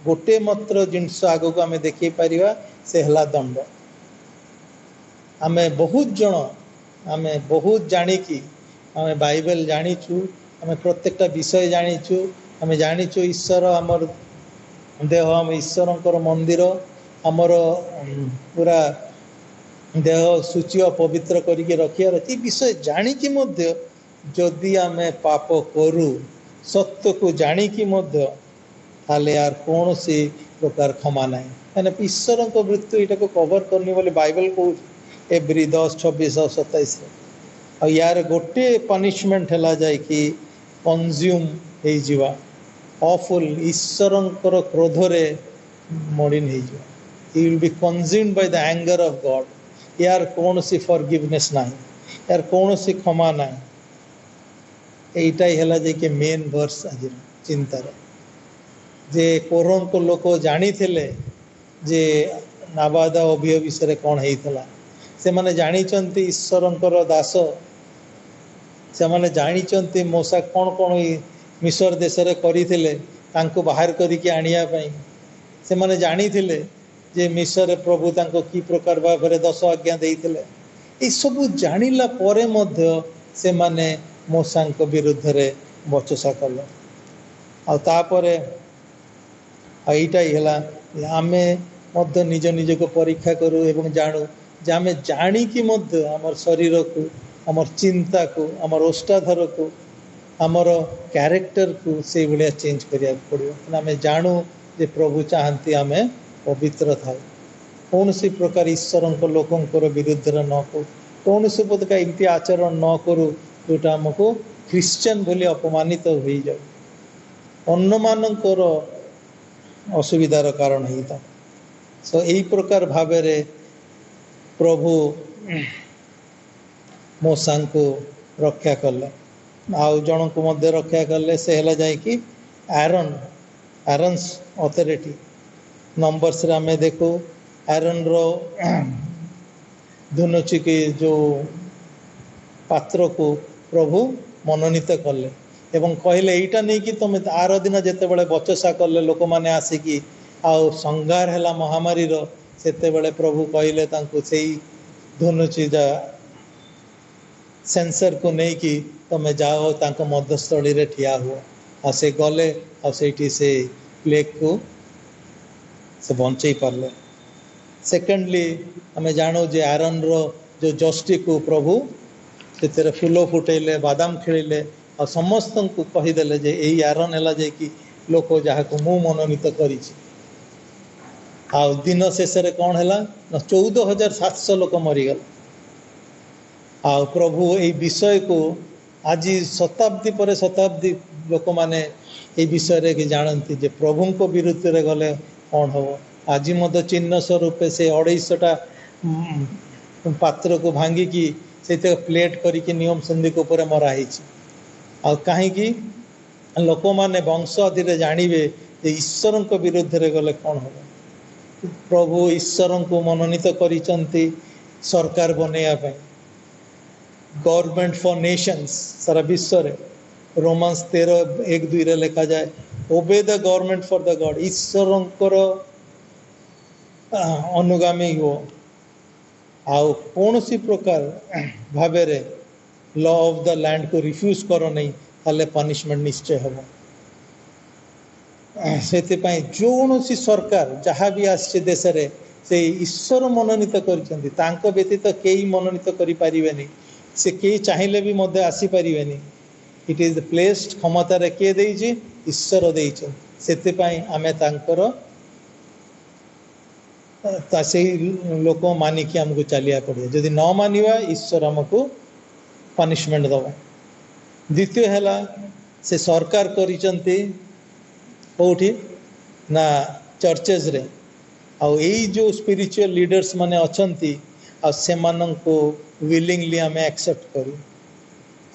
B: गोटे मात्र जिनस आग को आम देखी पारिबा से हला दंड आमे बहुत जन आमे बहुत जानिकी आमे बाइबल जानिचु आमे प्रत्येकटा विषय जानिचु आमे जानिचु ईश्वर आमर देह आम ईश्वरंकर मंदिर आमर पूरा देह सूची पवित्र करके रखियार ये विषय जानिकी मध्य जदि आमे पाप करू सत्य को जानिकी मध्य ताले यार कौन सी प्रकार क्षमा ना मैंने ईश्वर को मृत्यु यहाँ को कवर करनी बोले बाइबल को एब्री 10:26-27 और यार गोटे पनिशमेंट है जाए कि कंज्यूम हो जीवा ऑफुल ईश्वरंकर क्रोध रे मलिन हो जीवा he will be consumed by the anger of God यार कौन सी फॉरगिवनेस ना यार कौन सी क्षमा ना एटा ही है कि मेन वर्स आज चिंतार जे कोरोन को लोक जानी थे जे नाबादा अभिय विषय कौन होता से माने जानी ईश्वरंकर दास से माने जानी मूसा कौन कौन मिस्र देश रे करते बाहर करके आनिया से माने जानी जे मिस्र प्रभु तांको की प्रकार भाव 10 आज्ञा देते ये सब जानिला परे मध्य से माने मूसा विरुद्ध रे बचसा कले आतापरे यहीटा ही है आमे मध्य निज निज को परीक्षा करूँ एवं जानू जे आमे जानिकी मध्य आमर शरीर को आमर चिंता को आमर ओष्ठाधर को आमर कैरेक्टर को से भाया चेंज करिया पड़ो आमे जानू जे प्रभु चाहती आमे पवित्र था कौन सी प्रकार ईश्वर लोकंर विरुद्ध न को कौन सी प्रकार एमती आचरण न करूँ जोटा आमको ख्रीश्चन बोली अपमानित हो जाए अन्न मानकर असुविधार कारण होता सो यही प्रकार भाव प्रभु मूसा को रक्षा कले आउ जन को मध्य रक्षा कले से है जाए कि आयरन्स अथॉरिटी नंबर्स रे आमे देखो आयरन रो धनुची के जो पात्र को प्रभु मनोनीत कले एवं कहले यहीटा नहीं कि तुम आर दिन जिते बड़े बचसा कले लोक मैंने आसिकी आउ संगार है महामारी से प्रभु कहले से धनुची जा सेंसर को नहीं कि तुम जाओ तांको मध्यस्थली रे ठिया हुआ आ से गले आ से प्लेग को से बंचई पारले सेकेंडली आम जानू जे आयरन रो जो जस्टी को प्रभु से फूल फुटेले बादाम खेलिले और समस्त को कहीदेले जे यही आयरन है जे कि लोक जहाँ को मु मनोनीत करी दिन शेष कौन है 14,700 लोक मरीगल आ प्रभु ये विषय को आज शताब्दी पर शताब्दी लोक मैंने ये विषय रे जानती जे प्रभु को विरुद्ध रे गले कौन हम आज मत चिन्ह स्वरूप से 250 पात्र को भांगिकी से प्लेट करके नियम संधि को ऊपर मराही आ कहीं लोक मैंने वंश आदि जानवे ଯେ ଈଶ୍ୱରଙ୍କ ବିରୁଦ୍ଧରେ ଗଲେ କ'ଣ ହେବ। ପ୍ରଭୁ ଈଶ୍ୱରଙ୍କୁ ମନୋନୀତ କରିଛନ୍ତି ସରକାର ବନେଇବା ପାଇଁ, ଗଭର୍ଣ୍ଣମେଣ୍ଟ ଫର୍ ନେସନ୍ସ ସାରା ବିଶ୍ୱରେ। ରୋମାନ୍ସ 13:1-2 ଲେଖାଯାଏ, obey the government for the God, ଈଶ୍ୱରଙ୍କର ଅନୁଗାମୀ ହୁଅ, ଆଉ କୌଣସି ପ୍ରକାର ଭାବରେ ଲ ଅଫ୍ ଦ ଲ୍ୟାଣ୍ଡକୁ ରିଫ୍ୟୁଜ୍ କର ନାହିଁ, ତାହେଲେ ପନିଶମେଣ୍ଟ ନିଶ୍ଚୟ ହେବ। ସେଥିପାଇଁ କୌଣସି ସରକାର ଯାହା ବି ଆସିଛି ଦେଶରେ ସେ ଈଶ୍ୱର ମନୋନୀତ କରିଛନ୍ତି, ତାଙ୍କ ବ୍ୟତୀତ କେହି ମନୋନୀତ କରିପାରିବେନି, ସେ କେହି ଚାହିଁଲେ ବି ମଧ୍ୟ ଆସିପାରିବେନି। ଇଟ୍ ଇଜ୍ ପ୍ଲେସ୍ଡ, କ୍ଷମତାରେ କିଏ ଦେଇଛି? ଈଶ୍ୱର ଦେଇଛନ୍ତି। ସେଥିପାଇଁ ଆମେ ତାଙ୍କର ସେଇ ଲୋକ ମାନିକି ଆମକୁ ଚାଲିବାକୁ ପଡ଼ିବ। ଯଦି ନ ମାନିବା, ଈଶ୍ୱର ଆମକୁ ପନିଶମେଣ୍ଟ ଦେବ। ଦ୍ୱିତୀୟ ହେଲା, ସେ ସରକାର କରିଛନ୍ତି କେଉଁଠି ନା ଚର୍ଚ୍ଚେସରେ। ଆଉ ଏଇ ଯେଉଁ ସ୍ପିରିଚୁଆଲ ଲିଡର୍ସ ମାନେ ଅଛନ୍ତି, ଆଉ ସେମାନଙ୍କୁ ୱିଲିଂଲି ଆମେ ଆକ୍ସେପ୍ଟ କରୁ।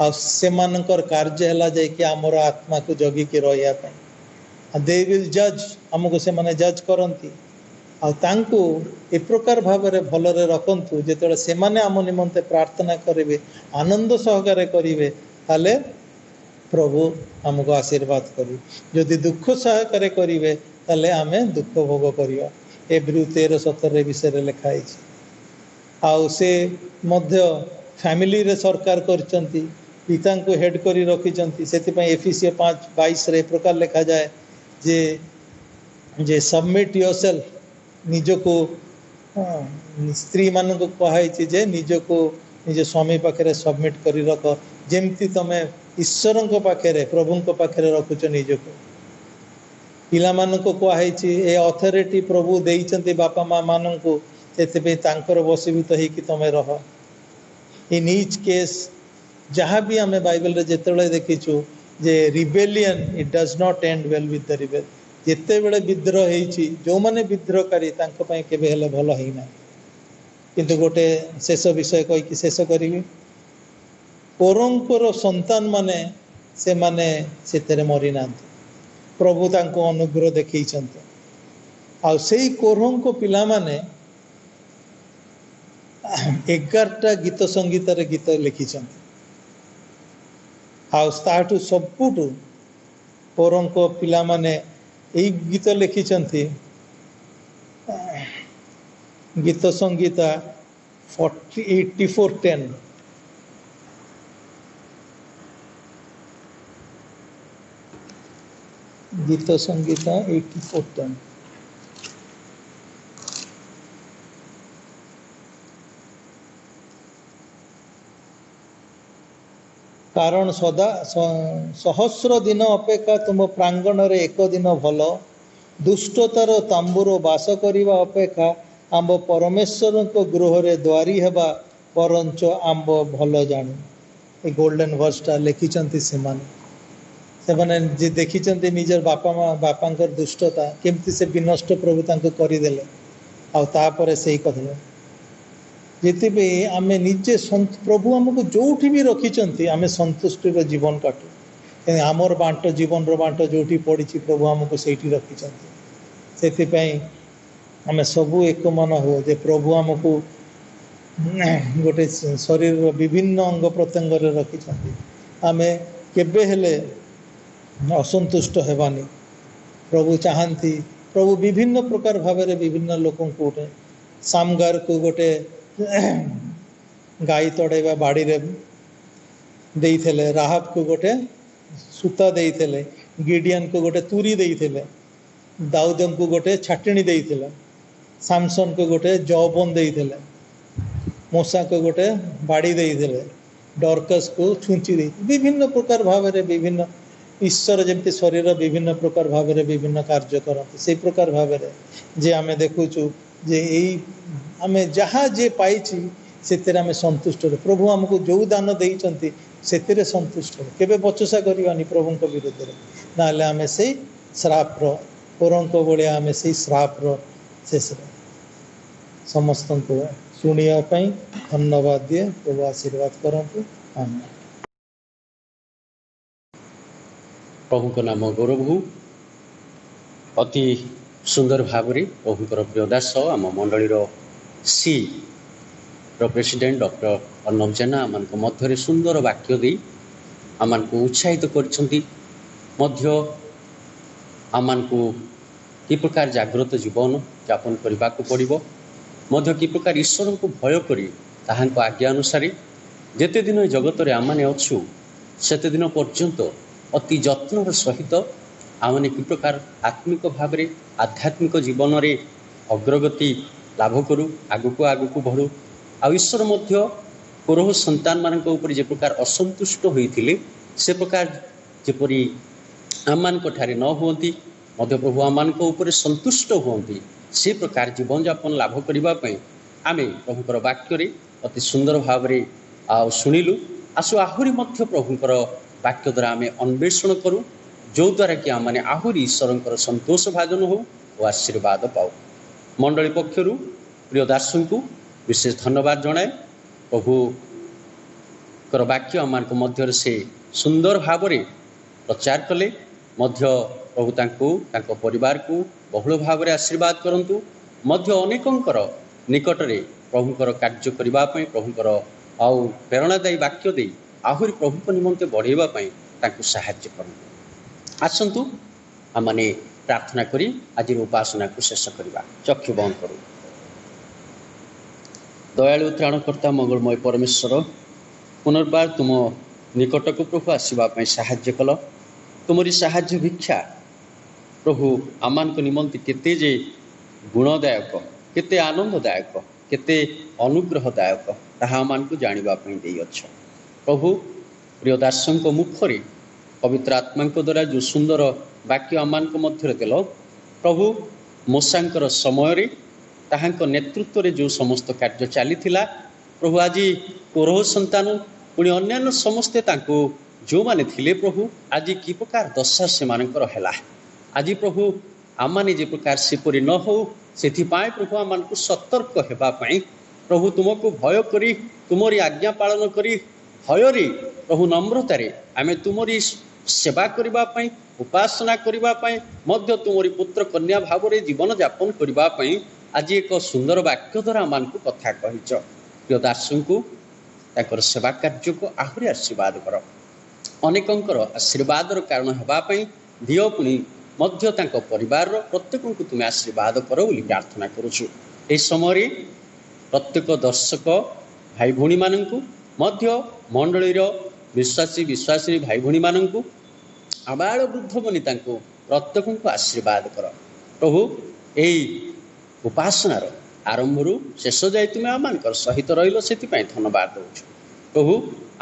B: ଆଉ ସେମାନଙ୍କର କାର୍ଯ୍ୟ ହେଲା ଯାଇକି ଆମର ଆତ୍ମାକୁ ଜଗିକି ରହିବା ପାଇଁ। ଦେ ୱିଲ୍ ଜଜ୍, ଆମକୁ ସେମାନେ ଜଜ୍ କରନ୍ତି। ଆଉ ତାଙ୍କୁ ଏ ପ୍ରକାର ଭାବରେ ଭଲରେ ରଖନ୍ତୁ, ଯେତେବେଳେ ସେମାନେ ଆମ ନିମନ୍ତେ ପ୍ରାର୍ଥନା କରିବେ, ଆନନ୍ଦ ସହକାରେ କରିବେ, ତାହେଲେ ପ୍ରଭୁ ଆମକୁ ଆଶୀର୍ବାଦ କରିବେ। ଯଦି ଦୁଃଖ ସହକାରେ କରିବେ, ତାହେଲେ ଆମେ ଦୁଃଖ ଭୋଗ କରିବା। ଏବ୍ରୁ 13:17 ବିଷୟରେ ଲେଖା ହେଇଛି। ଆଉ ସେ ମଧ୍ୟ ଫ୍ୟାମିଲିରେ ସରକାର କରିଛନ୍ତି, ପିତାଙ୍କୁ ହେଡ୍ କରି ରଖିଛନ୍ତି। ସେଥିପାଇଁ ଏଫିସିୟ 5:22 ଏ ପ୍ରକାର ଲେଖାଯାଏ ଯେ ସବମିଟ୍ ୟୋରସେଲ୍ଫ, ନିଜକୁ ସ୍ତ୍ରୀମାନଙ୍କୁ କୁହାଯାଇଛି ଯେ ନିଜକୁ ନିଜ ସ୍ୱାମୀ ପାଖରେ ସବମିଟ୍ କରି ରଖ, ଯେମିତି ତମେ ଈଶ୍ୱରଙ୍କ ପାଖରେ, ପ୍ରଭୁଙ୍କ ପାଖରେ ରଖୁଛ ନିଜକୁ। ପିଲାମାନଙ୍କୁ କୁହାହେଇଛି ଏ ଅଥରିଟି ପ୍ରଭୁ ଦେଇଛନ୍ତି ବାପା ମା ମାନଙ୍କୁ, ସେଥିପାଇଁ ତାଙ୍କର ବଶୀଭୂତ ହେଇକି ତମେ ରହ। ଇନ୍ ଇଚ୍ କେସ୍, ଯାହା ବି ଆମେ ବାଇବେଲରେ ଯେତେବେଳେ ଦେଖିଛୁ ଯେ rebellion, it does not end well with the rebel. ଯେତେବେଳେ ବିଦ୍ରୋହ ହେଇଛି, ଯେଉଁମାନେ ବିଦ୍ରୋହକାରୀ ତାଙ୍କ ପାଇଁ କେବେ ହେଲେ ଭଲ ହେଇନାହିଁ। କିନ୍ତୁ ଗୋଟେ ଶେଷ ବିଷୟ କହିକି ଶେଷ କରିବି, କୋରଙ୍କର ସନ୍ତାନ ମାନେ ସେମାନେ ସେଥିରେ ମରିନାହାନ୍ତି, ପ୍ରଭୁ ତାଙ୍କୁ ଅନୁଗ୍ରହ ଦେଖେଇଛନ୍ତି। ଆଉ ସେଇ କୋରଙ୍କ ପିଲାମାନେ 11ଟା ଗୀତ ସଙ୍ଗୀତରେ ଗୀତ ଲେଖିଛନ୍ତି। ଆଉ ତାଠୁ ସବୁଠୁ କୋରଙ୍କ ପିଲାମାନେ ଏଇ ଗୀତ ଲେଖିଛନ୍ତି, ଗୀତ ସଂଗୀତା 84:10। ଗୀତ ସଂଗୀତା 84:10। କାରଣ ସହସ୍ର ଦିନ ଅପେକ୍ଷା ତୁମ ପ୍ରାଙ୍ଗଣରେ ଏକ ଦିନ ଭଲ, ଦୁଷ୍ଟତାର ତାମ୍ବୁର ବାସ କରିବା ଅପେକ୍ଷା ଆମ୍ଭ ପରମେଶ୍ୱରଙ୍କ ଗୃହରେ ଦ୍ୱାରୀ ହେବା ବରଞ୍ଚ ଆମ୍ଭ ଭଲ ଜାଣୁ। ଏ ଗୋଲ୍ଡେନ୍ ଭର୍ସଟା ଲେଖିଛନ୍ତି ସେମାନେ ଯେ ଦେଖିଛନ୍ତି ନିଜର ବାପାଙ୍କର ଦୁଷ୍ଟତା, କେମିତି ସେ ବିନଷ୍ଟ ପ୍ରଭୁ ତାଙ୍କୁ କରିଦେଲେ। ଆଉ ତାପରେ ସେଇ କଥା, ଯେତେବେଳେ ଆମେ ନିଜେ ପ୍ରଭୁ ଆମକୁ ଯେଉଁଠି ବି ରଖିଛନ୍ତି, ଆମେ ସନ୍ତୁଷ୍ଟିର ଜୀବନ କାଟୁ। ଆମର ଜୀବନର ବାଣ୍ଟ ଯେଉଁଠି ପଡ଼ିଛି, ପ୍ରଭୁ ଆମକୁ ସେଇଠି ରଖିଛନ୍ତି। ସେଥିପାଇଁ ଆମେ ସବୁ ଏକମନ ହୁଅ ଯେ ପ୍ରଭୁ ଆମକୁ ଗୋଟେ ଶରୀରର ବିଭିନ୍ନ ଅଙ୍ଗ ପ୍ରତ୍ୟଙ୍ଗରେ ରଖିଛନ୍ତି, ଆମେ କେବେ ହେଲେ ଅସନ୍ତୁଷ୍ଟ ହେବାନି। ପ୍ରଭୁ ଚାହାନ୍ତି, ପ୍ରଭୁ ବିଭିନ୍ନ ପ୍ରକାର ଭାବରେ ବିଭିନ୍ନ ଲୋକଙ୍କୁ ଗୋଟେ ସାମଗାରକୁ ଗୋଟେ ଗାଈ ତଡ଼େଇବା ବାଡ଼ିରେ ଦେଇଥିଲେ, ରାହାବକୁ ଗୋଟେ ସୂତା ଦେଇଥିଲେ, ଗିଡିଆନକୁ ଗୋଟେ ତୁରୀ ଦେଇଥିଲେ, ଦାଉଦଙ୍କୁ ଗୋଟେ ଛାଟିଣୀ ଦେଇଥିଲେ, ସାମସନକୁ ଗୋଟେ ଯୌବନ ଦେଇଥିଲେ, ମୂଷାକୁ ଗୋଟେ ବାଡ଼ି ଦେଇଥିଲେ, ଡର୍କସକୁ ଛୁଞ୍ଚି ଦେଇଥିଲେ। ବିଭିନ୍ନ ପ୍ରକାର ଭାବରେ ବିଭିନ୍ନ ଈଶ୍ୱର ଯେମିତି ଶରୀର ବିଭିନ୍ନ ପ୍ରକାର ଭାବରେ ବିଭିନ୍ନ କାର୍ଯ୍ୟ କରନ୍ତି, ସେଇ ପ୍ରକାର ଭାବରେ ଯେ ଆମେ ଦେଖୁଛୁ ଯେ ଏଇ ଆମେ ଯାହା ଯେ ପାଇଛି ସେଥିରେ ଆମେ ସନ୍ତୁଷ୍ଟ। ପ୍ରଭୁ ଆମକୁ ଯେଉଁ ଦାନ ଦେଇଛନ୍ତି ସେଥିରେ ସନ୍ତୁଷ୍ଟ, କେବେ ବଚସା କରିବାନି ପ୍ରଭୁଙ୍କ ବିରୁଦ୍ଧରେ, ନହେଲେ ଆମେ ସେଇ ଶ୍ରାପର, କୋରଙ୍କ ଭଳିଆ ଆମେ ସେଇ ଶ୍ରାପର ଶେଷରେ। ସମସ୍ତଙ୍କୁ ଶୁଣିବା ପାଇଁ ଧନ୍ୟବାଦ ଦିଏ। ପ୍ରଭୁ ଆଶୀର୍ବାଦ କରନ୍ତୁ। ଆମେ
A: ପ୍ରଭୁଙ୍କ ନାମ ଗୌରବ ହଉ। अति सुंदर भाव प्रभुकर प्रिय दास आम मंडलीर सी प्रेसिडेंट डॉक्टर अर्णव जेना आम मध्य सुंदर वाक्य दे आम उत्साहित आमको कि प्रकार जागृत जीवन यापन करने को पड़ो मध्य कि प्रकार ईश्वर को भय करी ताहांको आज्ञा अनुसार जेते दिन जगत रे आमने अच्छु सेते दिन पर्यंत अति जत्नर सहित आमने कि प्रकार आत्मिक भाव में आध्यात्मिक जीवन रे अग्रगति लाभ करूँ आगको आगको बढ़ू आ ईश्वर मध्य कोरोह संतान मानक ऊपर जे प्रकार असंतुष्ट होइथिले से प्रकार जेपरी आममानक ठारे न हुअंती मध्य प्रभु आममानक ऊपर संतुष्ट हुअंती से प्रकार जीवन यापन लाभ करबा पई आमे प्रभुकर वाक्य रे अति सुंदर भाव रे शुणिलु आसु आहुरी मध्य प्रभुकर वाक्य द्वारा आमे अन्वेषण करूँ जो द्वारा कि आम आहुरी ईश्वर संतोष भाजन हो और आशीर्वाद पाऊ मंडली पक्षर प्रिय दास को विशेष धन्यवाद जनाए प्रभु कर वाक्य आम मध्य से सुंदर भाव में प्रचार कले मध्य प्रभु तांको परिवार को बहुल भाव में आशीर्वाद करंतु मध्य अनेकंकर निकट में प्रभुकर कार्य करने प्रभुकर आउ प्रेरणादायी वाक्य दे आहुरी प्रभु निमंते बढ़ेवाई साहाय्य करंतु आसंतु आमने प्रार्थना करी आज उपासना को शेष करवा चक्षु बंद करूँ। दयालु त्राणकर्ता मंगलमय परमेश्वर पुनर्बार तुम निकट को प्रभु आसवाई साहाय्य कल तुमरी साहाय्य भिक्षा प्रभु आमान निमंते केते जे गुणदायक केते आनंददायक केते अनुग्रहदायक ताहा आमान को जानिबापई देई अछ प्रभु प्रिय दासंक मुखरे पवित्र आत्मा द्वारा जो सुंदर वाक्य आमान मध्य देल प्रभु मूसांकर समय रे ताहांक नेतृत्व रे जो समस्त कार्य चली प्रभु आज कोरोह संतान पुणी अन्यान्य समस्ते तांको जो माने थिले प्रभु आज कि प्रकार दशा से मानकर हैला आज प्रभु आम माने जे प्रकार सेपरि न हो सेथिपाई प्रभु आम को सतर्क हेबा पई प्रभु तुमको भय करी तुमरी आज्ञा पालन करी भय रे प्रभु नम्रता रे आमे तुमरी सेवा करबा पई उपासना करबा पई मध्य तुमरी पुत्र कन्या भाव रे जीवन यापन करबा पई आज एक सुंदर वाक्य द्वारा आम को कथा कहिच प्रिय दासों को ताकर सेवा कार्य को आहुरी आशीर्वाद कर अनेकंकर आशीर्वाद कारण हेबापी दियो पुणी मध्य तांको परिवार प्रत्येक को तुम्हें आशीर्वाद कर बोली प्रार्थना करुछु। ए समय प्रत्येक दर्शक भाई भौणी माननकु मध्य मंडलीर विश्वासी विश्वासी भाई भौणी माननकु आबाल वृद्ध बनी तांको प्रत्येक को आशीर्वाद कर प्रभु एई उपासनार आरंभ शेष जाए तुम्हें आमानकर सहित रहिल से धन्यवाद दौछु प्रभु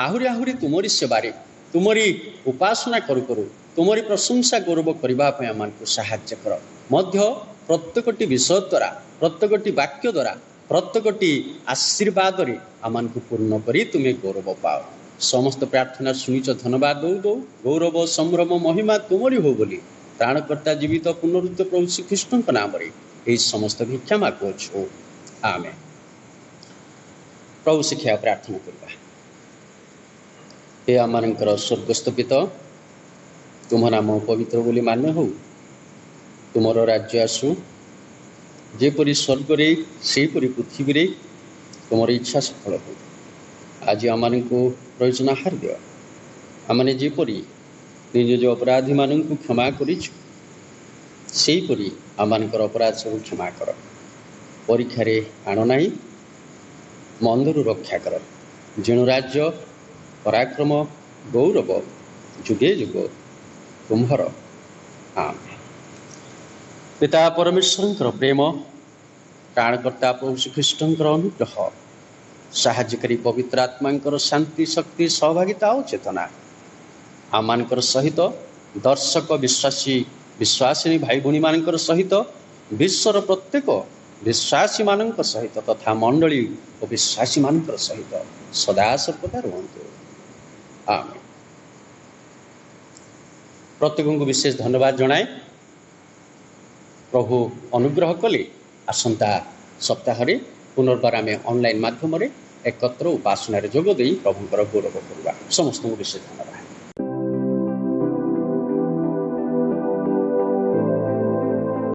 A: आहुरी आहुरी तुमरी सेवारे तुमरी उपासना करू करू तुमरी प्रशंसा गौरव करने आमको साहाय्य कर मध्य प्रत्येकटी विषय द्वारा प्रत्येकटी वाक्य द्वारा प्रत्येकटी आशीर्वाद आमको पूर्ण करी तुम्हें गौरव पाओ समस्त प्रार्थना शुणिच धन्यवाद दौ दौ गौरव संभ्रम महिमा तुमरी हो बोली प्राणकर्ता जीवित पुनरुत्थ प्रभु श्रीकृष्ण नाम यही समस्त भिक्षा मागुछु आमेन। प्रभु शिक्षा प्रार्थना करवा हे आमर स्वर्गस्थ पिता तुम नाम पवित्र बोली मान्य हो तुमर राज्य आसु जेपरी स्वर्ग रे सेपरी पृथ्वी रे तुमर इच्छा सफल हो आज आम को प्रयोजन आहार दियो आमने जेपरी निज निज अपराधी मान क्षमा करिछु सेहीपरि आमर अपराध सब क्षमा कर परीक्षा आण ना मंदरू रक्षा कर जेणु राज्य पराक्रम गौरव जुगे जुग तुम्हर आमेन। पिता परमेश्वर प्रेम प्राणकर्ता प्रभु श्रीकृष्ण अनुग्रह साहाय्यकारी पवित्र आत्मा शांति शक्ति सहभागिता और चेतना आमर सहित दर्शक विश्वासी विश्वासिनी भाई भौणी मान सहित विश्वर प्रत्येक विश्वासी मान सहित तथा मंडली और विश्वासी मान सहित सदा सर्वदा रुहतु आमेन। प्रत्येक को विशेष धन्यवाद जनाए प्रभु अनुग्रह कले आसंता सप्ताह पुनर्बार आम ऑनलाइन माध्यम एकत्र उपासना जोगदे प्रभुंर गौरव करवा समस्त विशेष धन्यवाद।